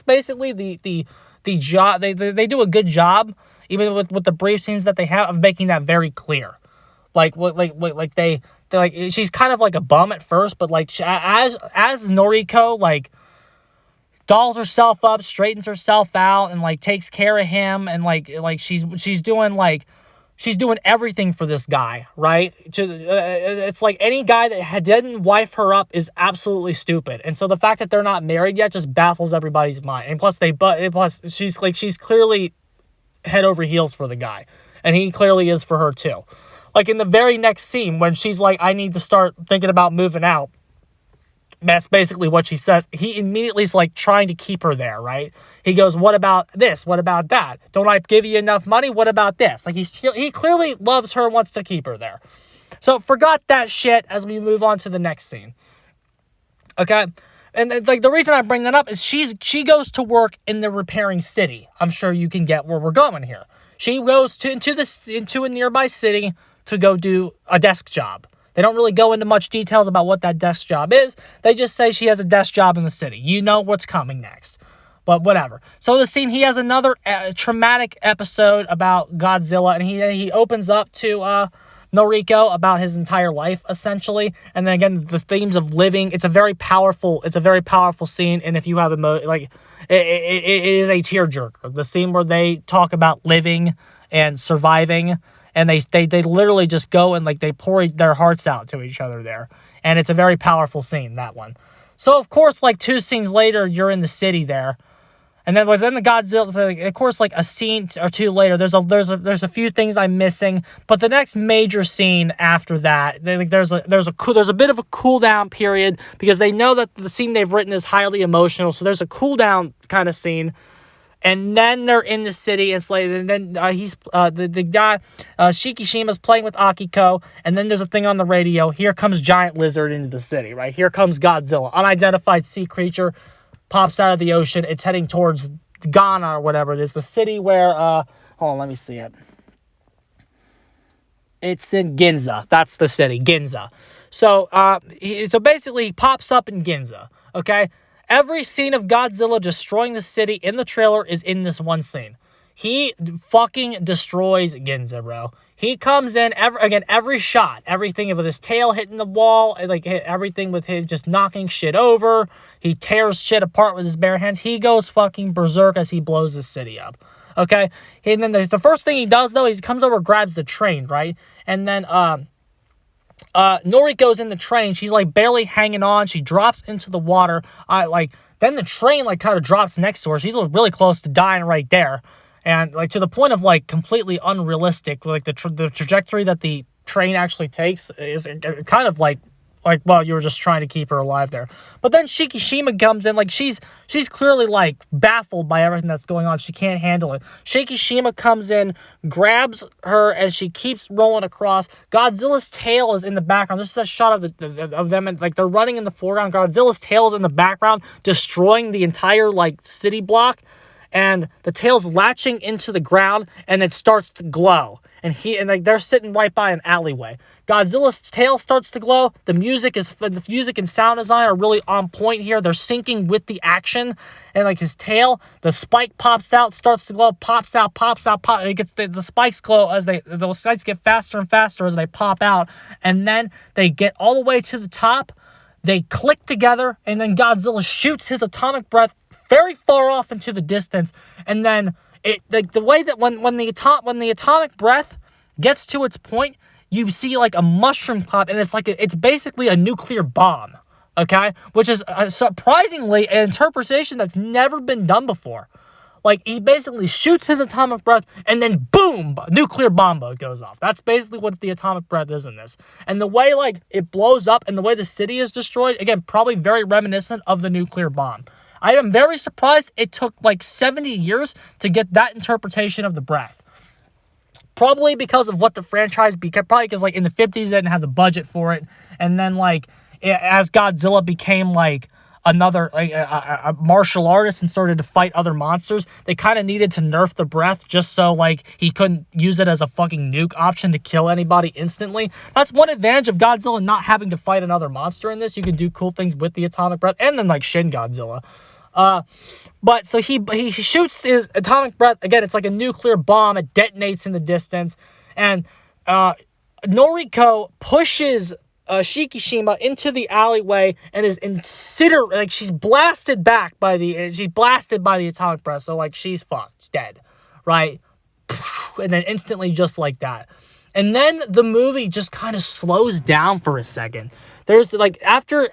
A: basically the job. They do a good job, even with the brief scenes that they have, of making that very clear. Like they like, she's kind of like a bum at first, but like as Noriko like dolls herself up, straightens herself out, and like takes care of him, and like she's doing everything for this guy, right? It's like any guy that didn't wife her up is absolutely stupid. And so the fact that they're not married yet just baffles everybody's mind. And plus she's clearly head over heels for the guy, and he clearly is for her too. Like in the very next scene when she's like, I need to start thinking about moving out, that's basically what she says. He immediately is like trying to keep her there, right? He goes, what about this? What about that? Don't I give you enough money? What about this? Like he clearly loves her, wants to keep her there. So forgot that shit as we move on to the next scene. Okay? And like the reason I bring that up is she goes to work in the repairing city. I'm sure you can get where we're going here. She goes into a nearby city to go do a desk job. They don't really go into much details about what that desk job is. They just say she has a desk job in the city. You know what's coming next. But whatever. So the scene, he has another traumatic episode about Godzilla, and he opens up to Noriko about his entire life, essentially. And then again, the themes of living. It's a very powerful scene. And if you have it is a tearjerker. The scene where they talk about living and surviving. And they literally just go and like they pour their hearts out to each other there. And it's a very powerful scene, that one. So of course, like 2 scenes later, you're in the city there. And then within the Godzilla, of course, like a scene or 2 later, there's a few things I'm missing. But the next major scene after that, there's a bit of a cool down period because they know that the scene they've written is highly emotional. So there's a cool down kind of scene. And then they're in the city. It's like, and then he's the guy Shikishima's playing with Akiko, and then there's a thing on the radio. Here comes giant lizard into the city. Right here comes Godzilla, unidentified sea creature, pops out of the ocean. It's heading towards Ghana or whatever it is, the city where hold on, let me see it. It's in Ginza. That's the city, Ginza. So so basically, he pops up in Ginza. Okay. Every scene of Godzilla destroying the city in the trailer is in this one scene. He fucking destroys Ginza, bro. He comes in, every shot, everything with his tail hitting the wall, like everything with him just knocking shit over. He tears shit apart with his bare hands. He goes fucking berserk as he blows the city up. Okay? And then the first thing he does, though, is he comes over, grabs the train, right? And then, Noriko's in the train. She's like barely hanging on. She drops into the water. Then the train like kind of drops next to her. She's really close to dying right there, and like to the point of like completely unrealistic. Like the trajectory that the train actually takes is kind of like well, you were just trying to keep her alive there. But then Shikishima comes in, like she's clearly like baffled by everything that's going on. She can't handle it. Shikishima comes in, grabs her as she keeps rolling across. Godzilla's tail is in the background. This is a shot of them, and like they're running in the foreground. Godzilla's tail is in the background, destroying the entire like city block, and the tail's latching into the ground, and it starts to glow. And they're sitting right by an alleyway. Godzilla's tail starts to glow. The music and sound design are really on point here. They're syncing with the action. And like his tail, the spike pops out, starts to glow, pops out. And it gets the spikes glow as those spikes get faster and faster as they pop out. And then they get all the way to the top. They click together, and then Godzilla shoots his atomic breath very far off into the distance. And then the way that when the atomic breath gets to its point, you see like a mushroom cloud, and it's basically a nuclear bomb, okay? Which is surprisingly an interpretation that's never been done before. Like he basically shoots his atomic breath, and then boom, nuclear bomb goes off. That's basically what the atomic breath is in this. And the way like it blows up, and the way the city is destroyed, again, probably very reminiscent of the nuclear bomb. I am very surprised it took like 70 years to get that interpretation of the breath. Probably because of what the franchise became. Probably because like in the 50s they didn't have the budget for it. And then like as Godzilla became like another a martial artist and started to fight other monsters, they kind of needed to nerf the breath just so like he couldn't use it as a fucking nuke option to kill anybody instantly. That's one advantage of Godzilla not having to fight another monster in this. You can do cool things with the atomic breath, and then like Shin Godzilla. But so he shoots his atomic breath. Again, it's like a nuclear bomb. It detonates in the distance. And Noriko pushes Shikishima into the alleyway and is like she's blasted by the atomic breath. So like she's fucked. She's dead. Right? And then instantly just like that. And then the movie just kind of slows down for a second. There's like after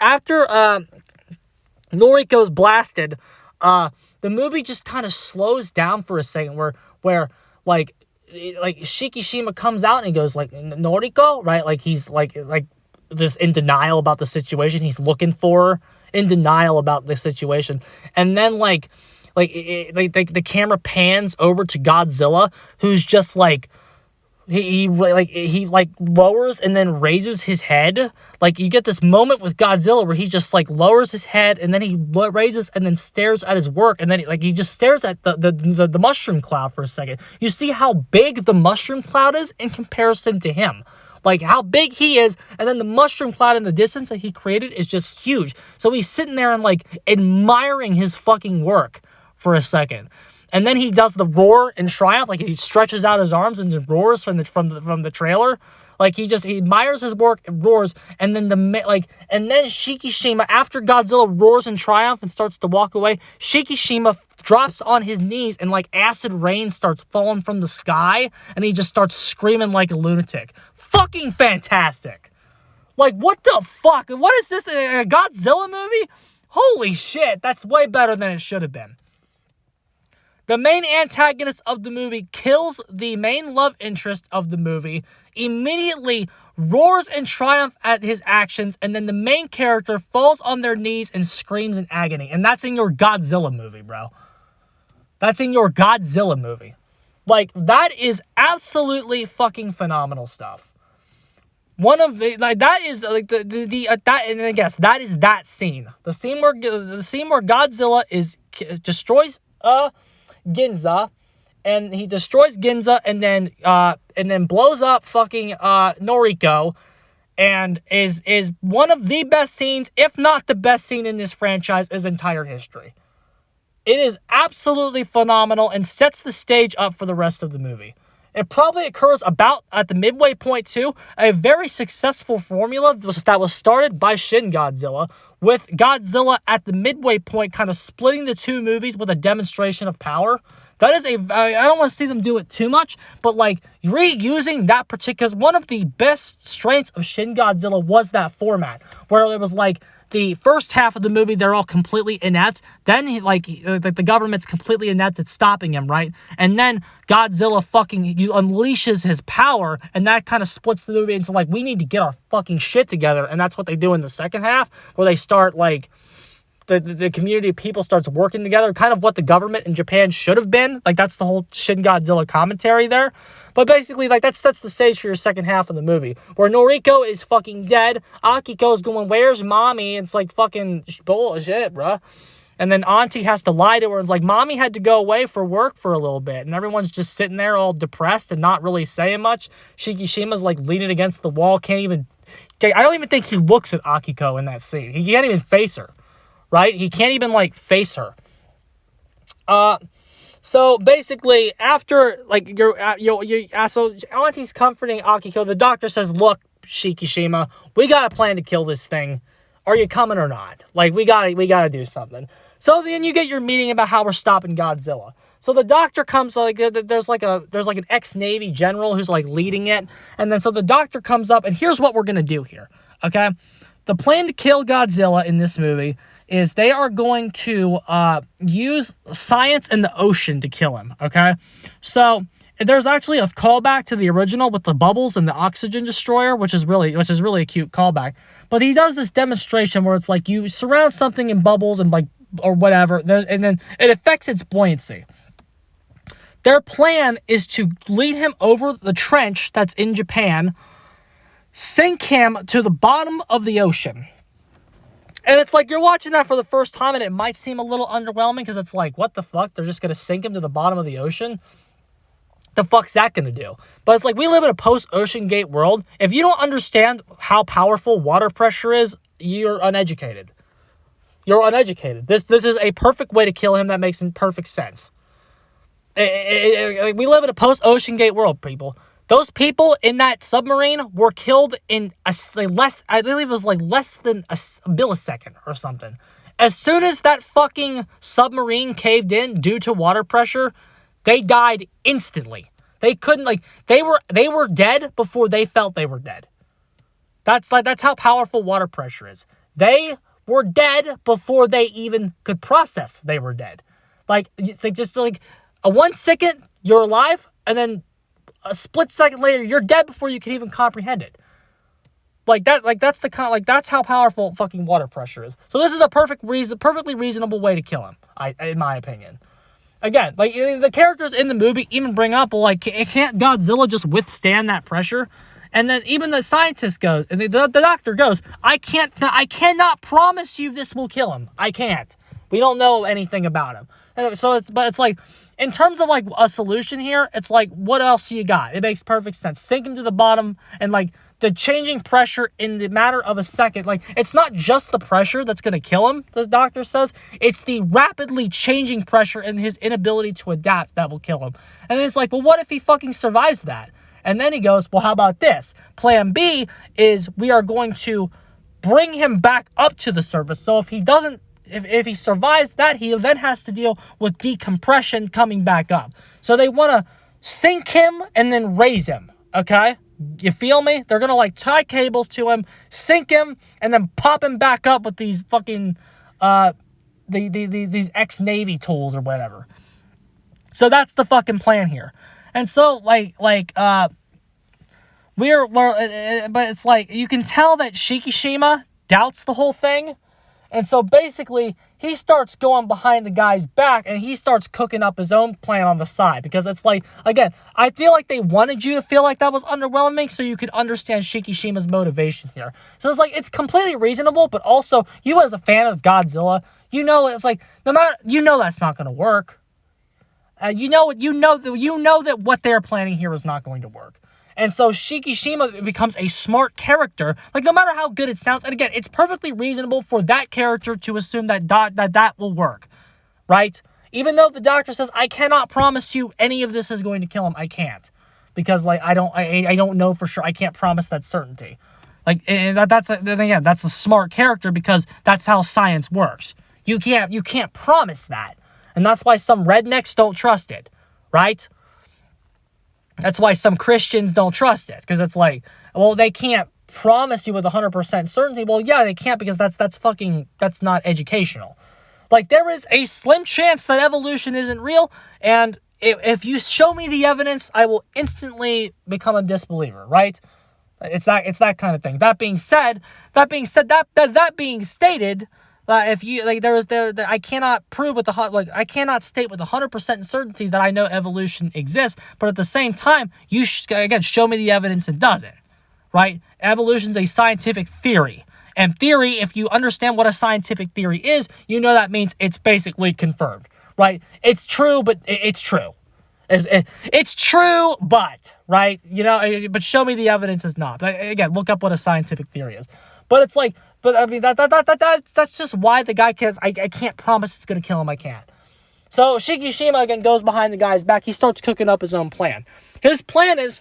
A: Noriko's blasted, the movie just kind of slows down for a second where like Shikishima comes out and he goes like, Noriko, right? Like he's like this in denial about the situation. He's looking for her, in denial about the situation. And then the camera pans over to Godzilla, who's just like, he lowers and then raises his head. Like you get this moment with Godzilla where he just like lowers his head and then he raises and then stares at his work, and then he just stares at the mushroom cloud for a second. You see how big the mushroom cloud is in comparison to him. Like how big he is, and then the mushroom cloud in the distance that he created is just huge. So he's sitting there and like admiring his fucking work for a second. And then he does the roar in triumph, like he stretches out his arms and just roars from the trailer. Like he admires his work and roars, and then and then Shikishima, after Godzilla roars in triumph and starts to walk away, Shikishima drops on his knees and like acid rain starts falling from the sky, and he just starts screaming like a lunatic. Fucking fantastic. Like what the fuck? What is this, a Godzilla movie? Holy shit, that's way better than it should have been. The main antagonist of the movie kills the main love interest of the movie, immediately roars in triumph at his actions, and then the main character falls on their knees and screams in agony. And that's in your Godzilla movie, bro. That's in your Godzilla movie. Like, that is absolutely fucking phenomenal stuff. One of the, like, that is, like, that, and I guess, that is that scene. The scene where Godzilla destroys, Ginza, and he destroys Ginza and then blows up fucking Noriko, and is one of the best scenes, if not the best scene in this franchise's entire history. It is absolutely phenomenal and sets the stage up for the rest of the movie. It probably occurs about at the midway point too, a very successful formula that was started by Shin Godzilla, with Godzilla at the midway point kind of splitting the two movies with a demonstration of power. That is I don't want to see them do it too much, but like reusing that particular, because one of the best strengths of Shin Godzilla was that format, where it was like, the first half of the movie, they're all completely inept. Then, the government's completely inept at stopping him, right? And then Godzilla unleashes his power, and that kind of splits the movie into, like, we need to get our fucking shit together. And that's what they do in the second half, where they start, like, the community of people starts working together, kind of what the government in Japan should have been. Like, that's the whole Shin Godzilla commentary there. But basically, like, that sets the stage for your second half of the movie, where Noriko is fucking dead, Akiko's going, where's mommy? It's like fucking bullshit, bruh. And then Auntie has to lie to her and it's like, mommy had to go away for work for a little bit. And everyone's just sitting there all depressed and not really saying much. Shikishima's like leaning against the wall, I don't even think he looks at Akiko in that scene. He can't even face her, right? He can't even, like, face her. So basically, after, like, so Auntie's comforting Akiko, the doctor says, look, Shikishima, we got a plan to kill this thing. Are you coming or not? Like, we gotta do something. So then you get your meeting about how we're stopping Godzilla. So the doctor comes, like, there's an ex-Navy general who's, like, leading it. And then so the doctor comes up, and here's what we're gonna do here, okay? The plan to kill Godzilla in this movie is they are going to use science in the ocean to kill him, okay? So there's actually a callback to the original with the bubbles and the oxygen destroyer, which is really a cute callback. But he does this demonstration where it's like you surround something in bubbles and, like, or whatever, and then it affects its buoyancy. Their plan is to lead him over the trench that's in Japan, sink him to the bottom of the ocean. And it's like, you're watching that for the first time, and it might seem a little underwhelming, because it's like, what the fuck? They're just going to sink him to the bottom of the ocean? The fuck's that going to do? But it's like, we live in a post-Ocean Gate world. If you don't understand how powerful water pressure is, you're uneducated. You're uneducated. This is a perfect way to kill him that makes perfect sense. We live in a post-Ocean Gate world, people. Those people in that submarine were killed in I believe it was like less than a millisecond or something. As soon as that fucking submarine caved in due to water pressure, they died instantly. They couldn't, like, they were dead before they felt they were dead. That's how powerful water pressure is. They were dead before they even could process they were dead. Like, just like a 1 second you're alive, and then a split second later you're dead before you can even comprehend it. That's the kind, that's how powerful fucking water pressure is. So this is a perfectly reasonable way to kill him, in my opinion. Again, like, the characters in the movie even bring up, well, like, can't Godzilla just withstand that pressure? And then even the scientist goes, and the doctor goes, I cannot promise you this will kill him. I can't. We don't know anything about him. And so it's like, in terms of, like, a solution here, it's like, what else do you got? It makes perfect sense. Sink him to the bottom, and, like, the changing pressure in the matter of a second. Like, it's not just the pressure that's going to kill him, the doctor says. It's the rapidly changing pressure and his inability to adapt that will kill him. And then it's like, well, what if he fucking survives that? And then he goes, well, how about this? Plan B is we are going to bring him back up to the surface. So if he doesn't, if he survives that, he then has to deal with decompression coming back up. So they want to sink him and then raise him, okay? You feel me? They're going to, like, tie cables to him, sink him, and then pop him back up with these fucking, these ex-Navy tools or whatever. So that's the fucking plan here. And so, but it's like, you can tell that Shikishima doubts the whole thing. And so basically, he starts going behind the guy's back, and he starts cooking up his own plan on the side. Because it's like, again, I feel like they wanted you to feel like that was underwhelming so you could understand Shikishima's motivation here. So it's like, it's completely reasonable, but also, you as a fan of Godzilla, you know, it's like, no matter, you know that's not going to work. You know that what they're planning here is not going to work. And so Shikishima becomes a smart character, like, no matter how good it sounds. And again, it's perfectly reasonable for that character to assume that will work, right? Even though the doctor says, I cannot promise you any of this is going to kill him. I can't. Because, like, I don't know for sure. I can't promise that certainty. Like, and that's a smart character, because that's how science works. You can't promise that. And that's why some rednecks don't trust it, right? That's why some Christians don't trust it, because it's like, well, they can't promise you with 100% certainty. Well, yeah, they can't, because that's not educational. Like, there is a slim chance that evolution isn't real, and if you show me the evidence, I will instantly become a disbeliever, right? It's that kind of thing. That being stated, if you, like, I cannot prove with I cannot state with 100% certainty that I know evolution exists, but at the same time, again, show me the evidence it doesn't, right? Evolution's a scientific theory. And theory, if you understand what a scientific theory is, you know that means it's basically confirmed, right? It's true, but it's true. It's true, but, right? You know, but show me the evidence is not. Again, look up what a scientific theory is. But it's like, but I mean, that's just why the guy can't, I can't promise it's going to kill him. I can't. So Shikishima, again, goes behind the guy's back. He starts cooking up his own plan. His plan is,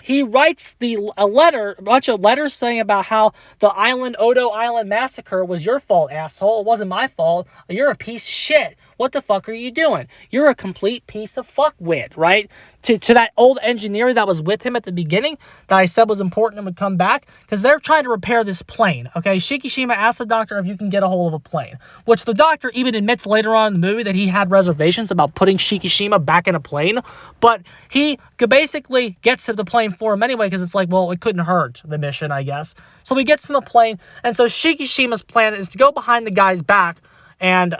A: he writes a bunch of letters saying about how the Odo Island massacre was your fault, asshole. It wasn't my fault. You're a piece of shit. What the fuck are you doing? You're a complete piece of fuckwit, right? To that old engineer that was with him at the beginning, that I said was important and would come back, because they're trying to repair this plane, okay? Shikishima asks the doctor if you can get a hold of a plane, which the doctor even admits later on in the movie that he had reservations about putting Shikishima back in a plane, but he basically gets to the plane for him anyway, because it's like, well, it couldn't hurt the mission, I guess. So he gets him a plane, and so Shikishima's plan is to go behind the guy's back and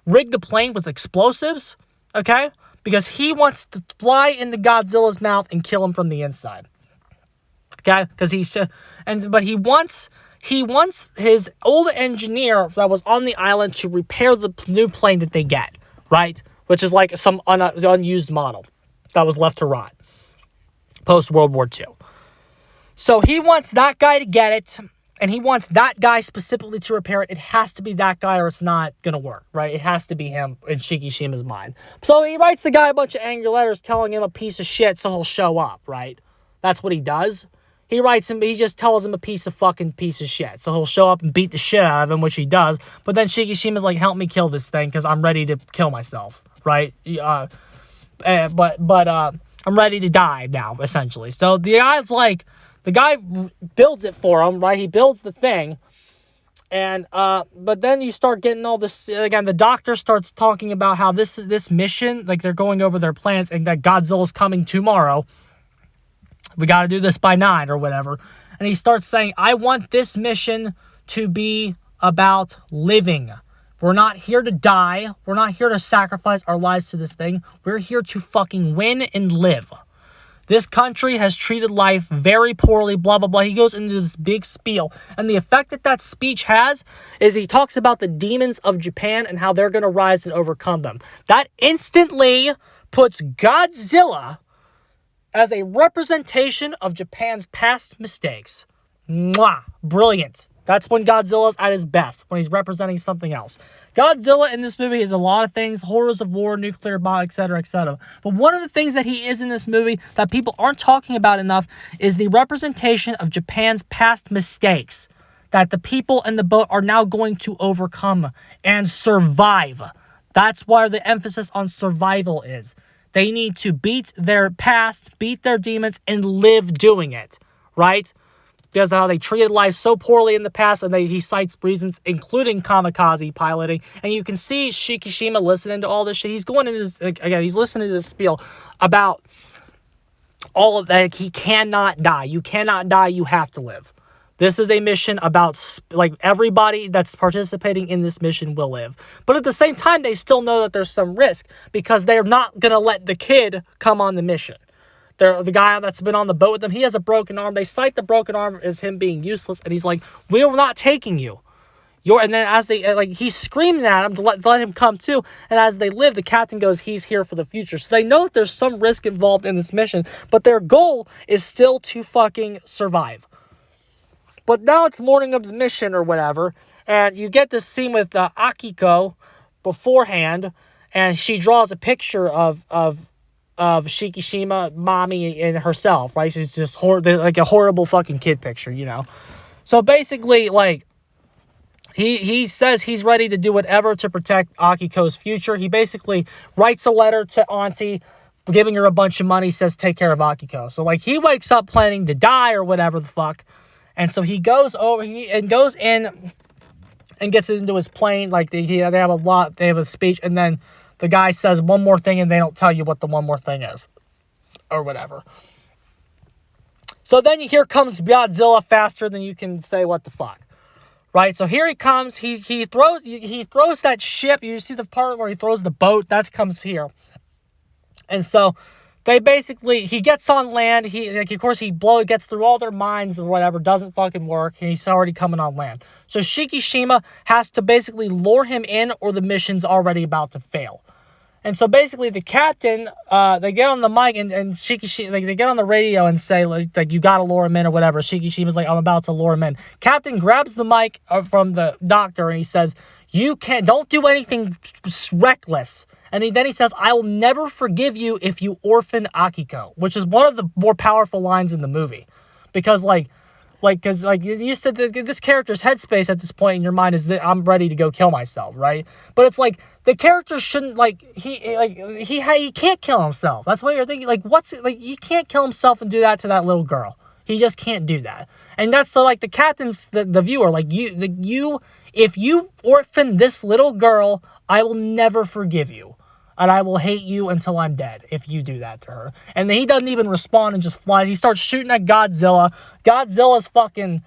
A: rig the plane with explosives, okay? Because he wants to fly into Godzilla's mouth and kill him from the inside, okay? Because but he wants he wants his old engineer that was on the island to repair the new plane that they get, right? Which is like some unused model that was left to rot post-World War II. So he wants that guy to get it, and he wants that guy specifically to repair it. It has to be that guy or it's not going to work, right? It has to be him in Shikishima's mind. So he writes the guy a bunch of angry letters telling him a piece of shit so he'll show up, right? That's what he does. He writes him, he just tells him a piece of shit. So he'll show up and beat the shit out of him, which he does. But then Shikishima's like, help me kill this thing because I'm ready to kill myself, right? I'm ready to die now, essentially. So the guy's like, the guy builds it for him, right? He builds the thing. And, but then you start getting all this, again, the doctor starts talking about how this mission, like they're going over their plans and that Godzilla's coming tomorrow. We got to do this by 9 or whatever. And he starts saying, I want this mission to be about living. We're not here to die. We're not here to sacrifice our lives to this thing. We're here to fucking win and live. This country has treated life very poorly, blah, blah, blah. He goes into this big spiel. And the effect that speech has is he talks about the demons of Japan and how they're going to rise and overcome them. That instantly puts Godzilla as a representation of Japan's past mistakes. Mwah! Brilliant. That's when Godzilla's at his best, when he's representing something else. Godzilla in this movie is a lot of things, horrors of war, nuclear bomb, etc., etc. But one of the things that he is in this movie that people aren't talking about enough is the representation of Japan's past mistakes that the people in the boat are now going to overcome and survive. That's why the emphasis on survival is. They need to beat their past, beat their demons, and live doing it, right? Because of how they treated life so poorly in the past, and he cites reasons, including kamikaze piloting. And you can see Shikishima listening to all this shit. He's going into this, again, he's listening to this spiel about all of that. He cannot die. You cannot die. You have to live. This is a mission about, like, everybody that's participating in this mission will live. But at the same time, they still know that there's some risk because they're not going to let the kid come on the mission. The guy that's been on the boat with them, he has a broken arm. They cite the broken arm as him being useless, and he's like, we're not taking you. And then as they, like, he's screaming at him to let him come too, and as they live, the captain goes, he's here for the future. So they know that there's some risk involved in this mission, but their goal is still to fucking survive. But now it's morning of the mission or whatever, and you get this scene with Akiko beforehand, and she draws a picture of Shikishima, mommy, and herself, right? She's just like a horrible fucking kid picture, you know? So basically, like, he says he's ready to do whatever to protect Akiko's future. He basically writes a letter to Auntie, giving her a bunch of money, says take care of Akiko. So, like, he wakes up planning to die or whatever the fuck. And so he goes over, goes in and gets into his plane. Like, they have a speech, and then the guy says one more thing, and they don't tell you what the one more thing is. Or whatever. So then here comes Godzilla faster than you can say what the fuck. Right? So here he comes. He throws that ship. You see the part where he throws the boat? That comes here. And so they basically, he gets on land. Of course, he gets through all their mines or whatever. Doesn't fucking work. And he's already coming on land. So Shikishima has to basically lure him in, or the mission's already about to fail. And so basically the captain, they get on the mic and Shikishima, like, they get on the radio and say, like you gotta lure him in or whatever. Shikishima's like, I'm about to lure him in. Captain grabs the mic from the doctor and he says, don't do anything reckless. And then he says, I will never forgive you if you orphan Akiko, which is one of the more powerful lines in the movie. Because, because you said that this character's headspace at this point in your mind is that I'm ready to go kill myself, right? But it's like, the character shouldn't, he can't kill himself. That's what you're thinking. He can't kill himself and do that to that little girl. He just can't do that. And that's so, like, the captain's, the viewer, if you orphan this little girl, I will never forgive you. And I will hate you until I'm dead if you do that to her. And then he doesn't even respond and just flies. He starts shooting at Godzilla. Godzilla's fucking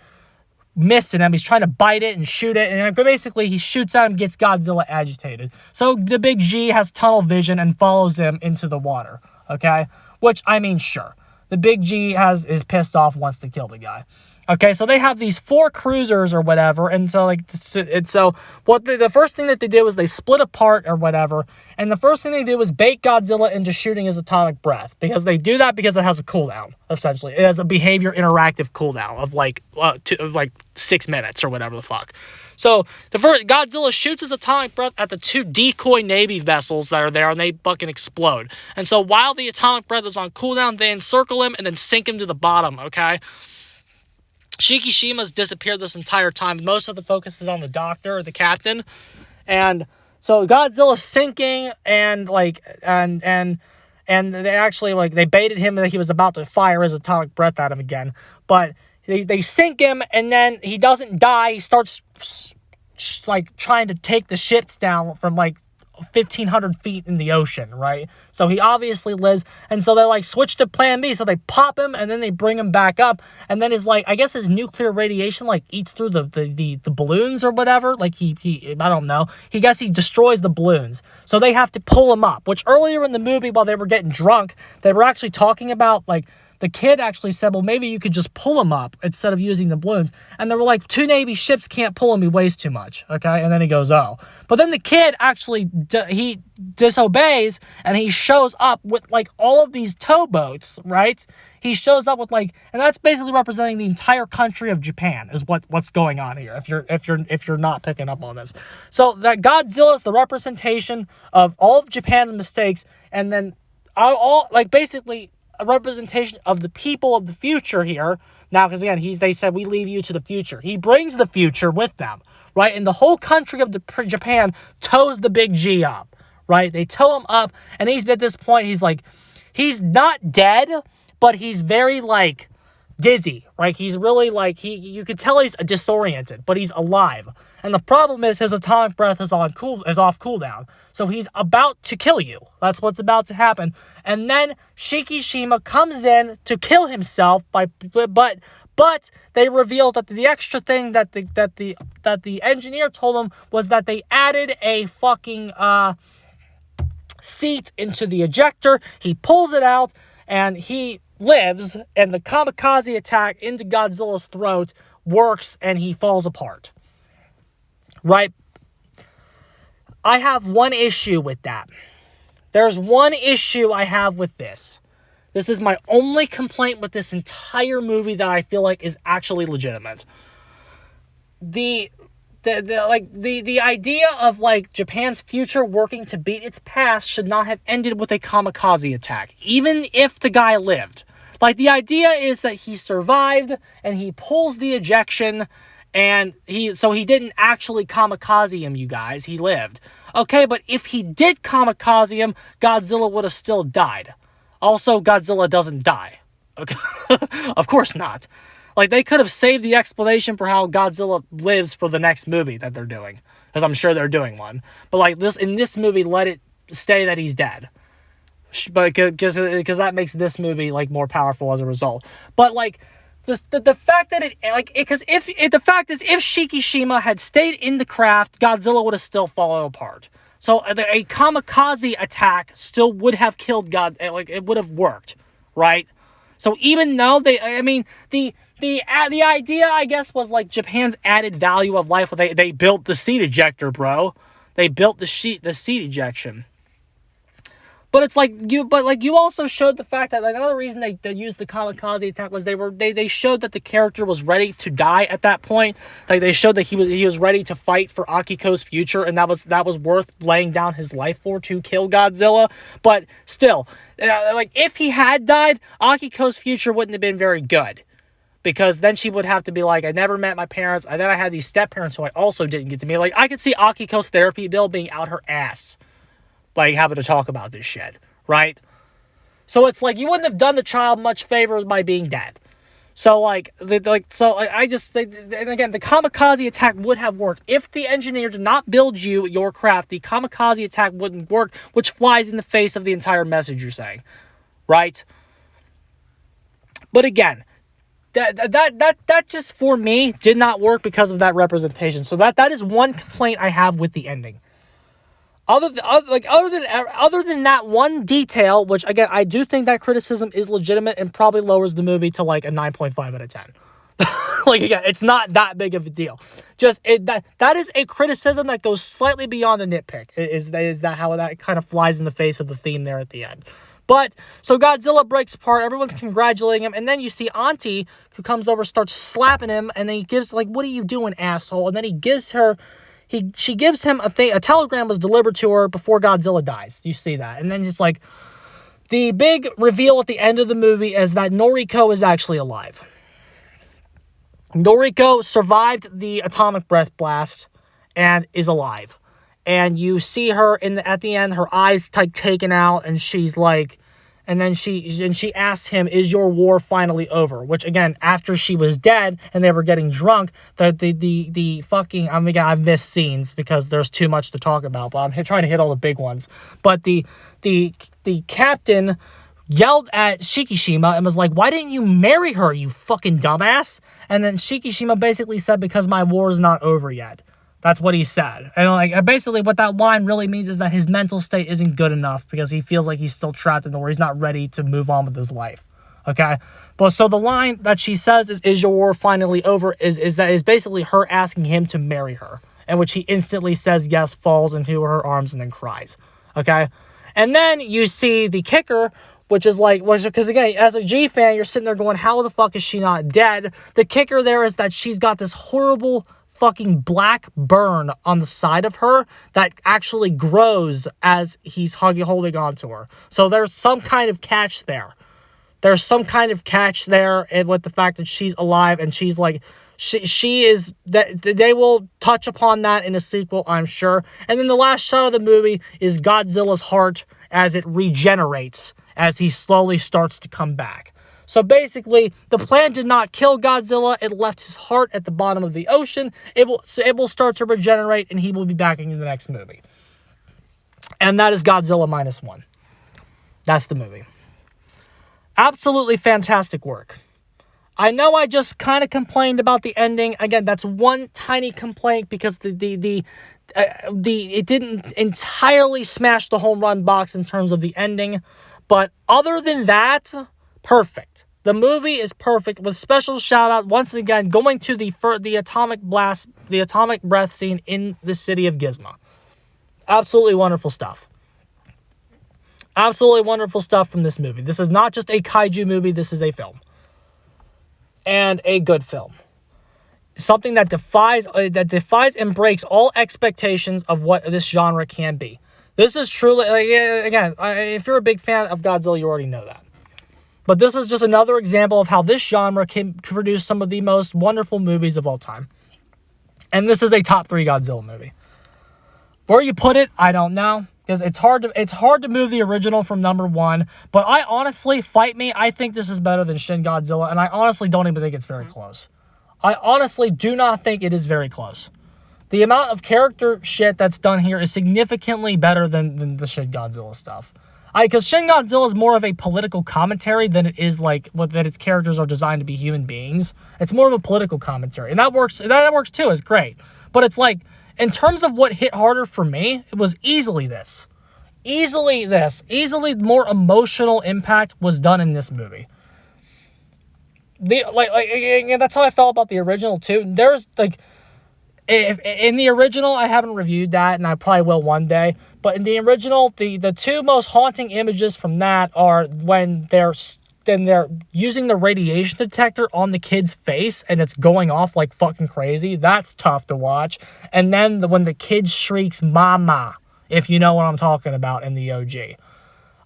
A: missing him. He's trying to bite it and shoot it. And basically, he shoots at him, gets Godzilla agitated. So the big G has tunnel vision and follows him into the water. Okay? Which, I mean, sure. The big G is pissed off, wants to kill the guy. Okay, so they have these 4 cruisers or whatever, and so what the first thing that they did was they split apart or whatever, and the first thing they did was bait Godzilla into shooting his atomic breath, because they do that because it has a cooldown, essentially. It has a behavior interactive cooldown of like 6 minutes or whatever the fuck. So the first Godzilla shoots his atomic breath at the 2 decoy Navy vessels that are there, and they fucking explode. And so while the atomic breath is on cooldown, they encircle him and then sink him to the bottom. Okay. Shikishima's disappeared this entire time. Most of the focus is on the doctor or the captain. And so Godzilla's sinking, and they actually, they baited him that he was about to fire his atomic breath at him again. But they sink him, and then he doesn't die. He starts trying to take the ships down from 1,500 feet in the ocean, right? So he obviously lives, and so they switch to plan B. So they pop him, and then they bring him back up, and then his I guess his nuclear radiation eats through the balloons or whatever. He I don't know. He destroys the balloons. So they have to pull him up, which earlier in the movie, while they were getting drunk, they were actually talking about the kid actually said, well, maybe you could just pull him up instead of using the balloons. And they were 2 Navy ships can't pull him. He weighs too much. Okay. And then he goes, oh. But then the kid actually, he disobeys, and he shows up with all of these towboats, right? He shows up with and that's basically representing the entire country of Japan is what's going on here. If you're not picking up on this. So that Godzilla is the representation of all of Japan's mistakes. And then basically a representation of the people of the future here. Now, because again, they said, we leave you to the future. He brings the future with them, right? And the whole country of Japan tows the big G up, right? They tow him up, and he's at this point, he's not dead, but he's very dizzy, right? He's really you could tell he's disoriented, but he's alive. And the problem is his atomic breath is off cooldown. So he's about to kill you. That's what's about to happen. And then Shikishima comes in to kill himself but they revealed that the extra thing that the engineer told him was that they added a fucking seat into the ejector. He pulls it out, and he lives, and the kamikaze attack into Godzilla's throat works, and he falls apart. Right? I have one issue with that. There's one issue I have with this. This is my only complaint with this entire movie that I feel is actually legitimate. The idea of Japan's future working to beat its past should not have ended with a kamikaze attack, even if the guy lived. The idea is that he survived, and he pulls the ejection, and he didn't actually kamikaze him, you guys. He lived. Okay, but if he did kamikaze him, Godzilla would have still died. Also, Godzilla doesn't die. Okay? Of course not. They could have saved the explanation for how Godzilla lives for the next movie that they're doing. Because I'm sure they're doing one. But in this movie, let it stay that he's dead. But because that makes this movie more powerful as a result. But the fact that the fact is, if Shikishima had stayed in the craft, Godzilla would have still fallen apart. So a kamikaze attack still would have killed it would have worked, right? So even though the idea, I guess, was Japan's added value of life. They built the seat ejector, bro. They built the seat ejection. But it's you also showed the fact that another reason they used the kamikaze attack was they showed that the character was ready to die at that point. They showed that he was ready to fight for Akiko's future, and that was worth laying down his life for, to kill Godzilla. But still, if he had died, Akiko's future wouldn't have been very good. Because then she would have to be I never met my parents, and then I had these step-parents who I also didn't get to meet. I could see Akiko's therapy bill being out her ass. Having to talk about this shit, right? So it's you wouldn't have done the child much favors by being dead. So and again, the kamikaze attack would have worked. If the engineer did not build your craft, the kamikaze attack wouldn't work, which flies in the face of the entire message you're saying, right? But again, that just, for me, did not work because of that representation. So that is one complaint I have with the ending. Other than that one detail, which again, I do think that criticism is legitimate and probably lowers the movie to a 9.5 out of 10. Like, again, it's not that big of a deal. Just that is a criticism that goes slightly beyond a nitpick. Is that how that kind of flies in the face of the theme there at the end? But so Godzilla breaks apart. Everyone's congratulating him, and then you see Auntie, who comes over, starts slapping him, and then he gives, like, "What are you doing, asshole?" And then he gives her. She gives him a thing. A telegram was delivered to her before Godzilla dies. You see that, and then it's like the big reveal at the end of the movie is that Noriko is actually alive. Noriko survived the atomic breath blast and is alive. And you see her at the end, her eyes taken out, and she's like, and then she asks him, "Is your war finally over?" Which, again, after she was dead and they were getting drunk, the fucking, I mean, I've missed scenes because there's too much to talk about, but I'm trying to hit all the big ones. But the captain yelled at Shikishima and was like, "Why didn't you marry her, you fucking dumbass?" And then Shikishima basically said, "Because my war is not over yet." That's what he said. And like, basically what that line really means is that his mental state isn't good enough because he feels like he's still trapped in the war. He's not ready to move on with his life. Okay? But so the line that she says is your war finally over is basically her asking him to marry her. In which he instantly says yes, falls into her arms, and then cries. Okay? And then you see the kicker, which is like, because again, as a G fan, you're sitting there going, how the fuck is she not dead? The kicker there is that she's got this horrible fucking black burn on the side of her that actually grows as he's holding on to her. So there's some kind of catch there. There's some kind of catch there with the fact that she's alive, and she's like, she is, that they will touch upon that in a sequel, I'm sure. And then the last shot of the movie is Godzilla's heart as it regenerates, as he slowly starts to come back. So basically, the plan did not kill Godzilla. It left his heart at the bottom of the ocean. It will start to regenerate, and he will be back in the next movie. And that is Godzilla -1. That's the movie. Absolutely fantastic work. I know I just kind of complained about the ending. Again, that's one tiny complaint because it didn't entirely smash the home run box in terms of the ending. But other than that, perfect. The movie is perfect, with special shout out once again going to the atomic blast, the atomic breath scene in the city of Gizmo. Absolutely wonderful stuff. Absolutely wonderful stuff from this movie. This is not just a kaiju movie, this is a film. And a good film. Something that defies and breaks all expectations of what this genre can be. This is truly, again, if you're a big fan of Godzilla, you already know that. But this is just another example of how this genre can produce some of the most wonderful movies of all time. And this is a top 3 Godzilla movie. Where you put it, I don't know. Because it's hard to move the original from number 1. But I honestly, fight me, I think this is better than Shin Godzilla. And I honestly don't even think it's very close. I honestly do not think it is very close. The amount of character shit that's done here is significantly better than the Shin Godzilla stuff. Because Shin Godzilla is more of a political commentary than it is like that its characters are designed to be human beings. It's more of a political commentary, and that works. That works too. It's great, but it's like in terms of what hit harder for me, it was easily this. Easily more emotional impact was done in this movie. That's how I felt about the original too. There's like. In the original, I haven't reviewed that, and I probably will one day. But in the original, the two most haunting images from that are when they're using the radiation detector on the kid's face, and it's going off like fucking crazy. That's tough to watch. And then when the kid shrieks "Mama," if you know what I'm talking about in the OG.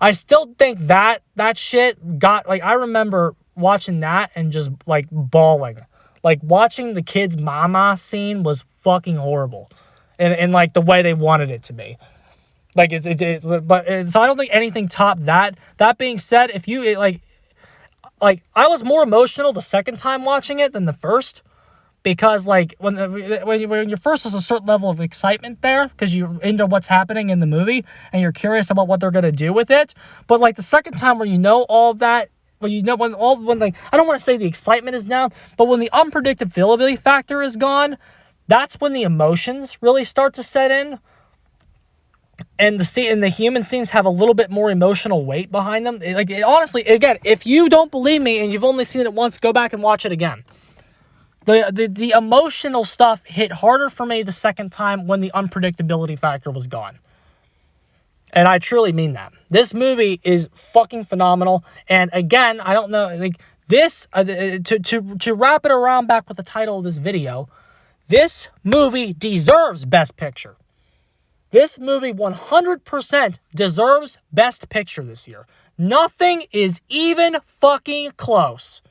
A: I still think that shit got, like, I remember watching that and just like bawling. Like, watching the kid's mama scene was fucking horrible. And like, the way they wanted it to be. Like, so I don't think anything topped that. That being said, if you, like, I was more emotional the second time watching it than the first. Because, like, when you're first, there's a certain level of excitement there. Because you're into what's happening in the movie. And you're curious about what they're going to do with it. But, like, the second time where you know all of that, when you know when like, I don't want to say the excitement is down, but when the unpredictability factor is gone, that's when the emotions really start to set in, and the human scenes have a little bit more emotional weight behind them. Honestly, again, if you don't believe me and you've only seen it once, go back and watch it again. The emotional stuff hit harder for me the second time when the unpredictability factor was gone. And I truly mean that. This movie is fucking phenomenal. And again, I don't know, like this, to wrap it around back with the title of this video, this movie deserves Best Picture. This movie 100% deserves Best Picture this year. Nothing is even fucking close.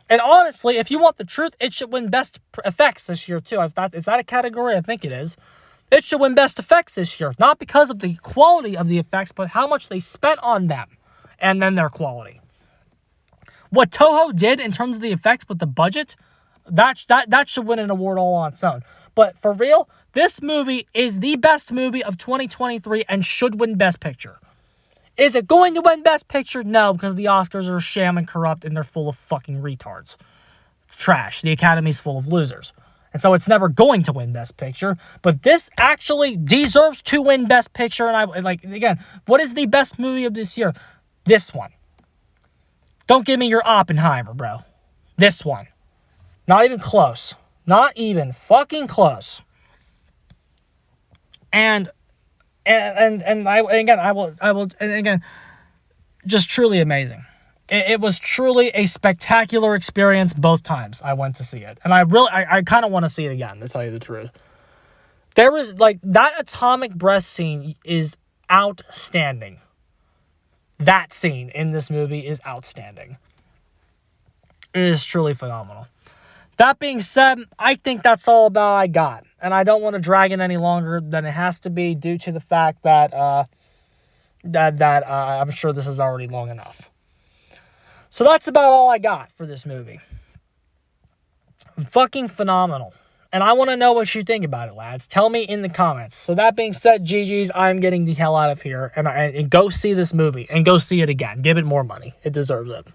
A: And honestly, if you want the truth, it should win Best Effects this year too. Is that a category? I think it is. It should win Best Effects this year. Not because of the quality of the effects, but how much they spent on them. And then their quality. What Toho did in terms of the effects with the budget, that should win an award all on its own. But for real, this movie is the best movie of 2023 and should win Best Picture. Is it going to win Best Picture? No, because the Oscars are sham and corrupt and they're full of fucking retards. Trash. The Academy's full of losers. And so it's never going to win Best Picture. But this actually deserves to win Best Picture. And again, what is the best movie of this year? This one. Don't give me your Oppenheimer, bro. This one. Not even close. Not even fucking close. And again, just truly amazing. It was truly a spectacular experience both times I went to see it. And I kind of want to see it again, to tell you the truth. There was, that atomic breath scene is outstanding. That scene in this movie is outstanding. It is truly phenomenal. That being said, I think that's all about I got. And I don't want to drag it any longer than it has to be due to the fact that, I'm sure this is already long enough. So that's about all I got for this movie. Fucking phenomenal. And I want to know what you think about it, lads. Tell me in the comments. So that being said, GG's, I'm getting the hell out of here. And go see this movie. And go see it again. Give it more money. It deserves it.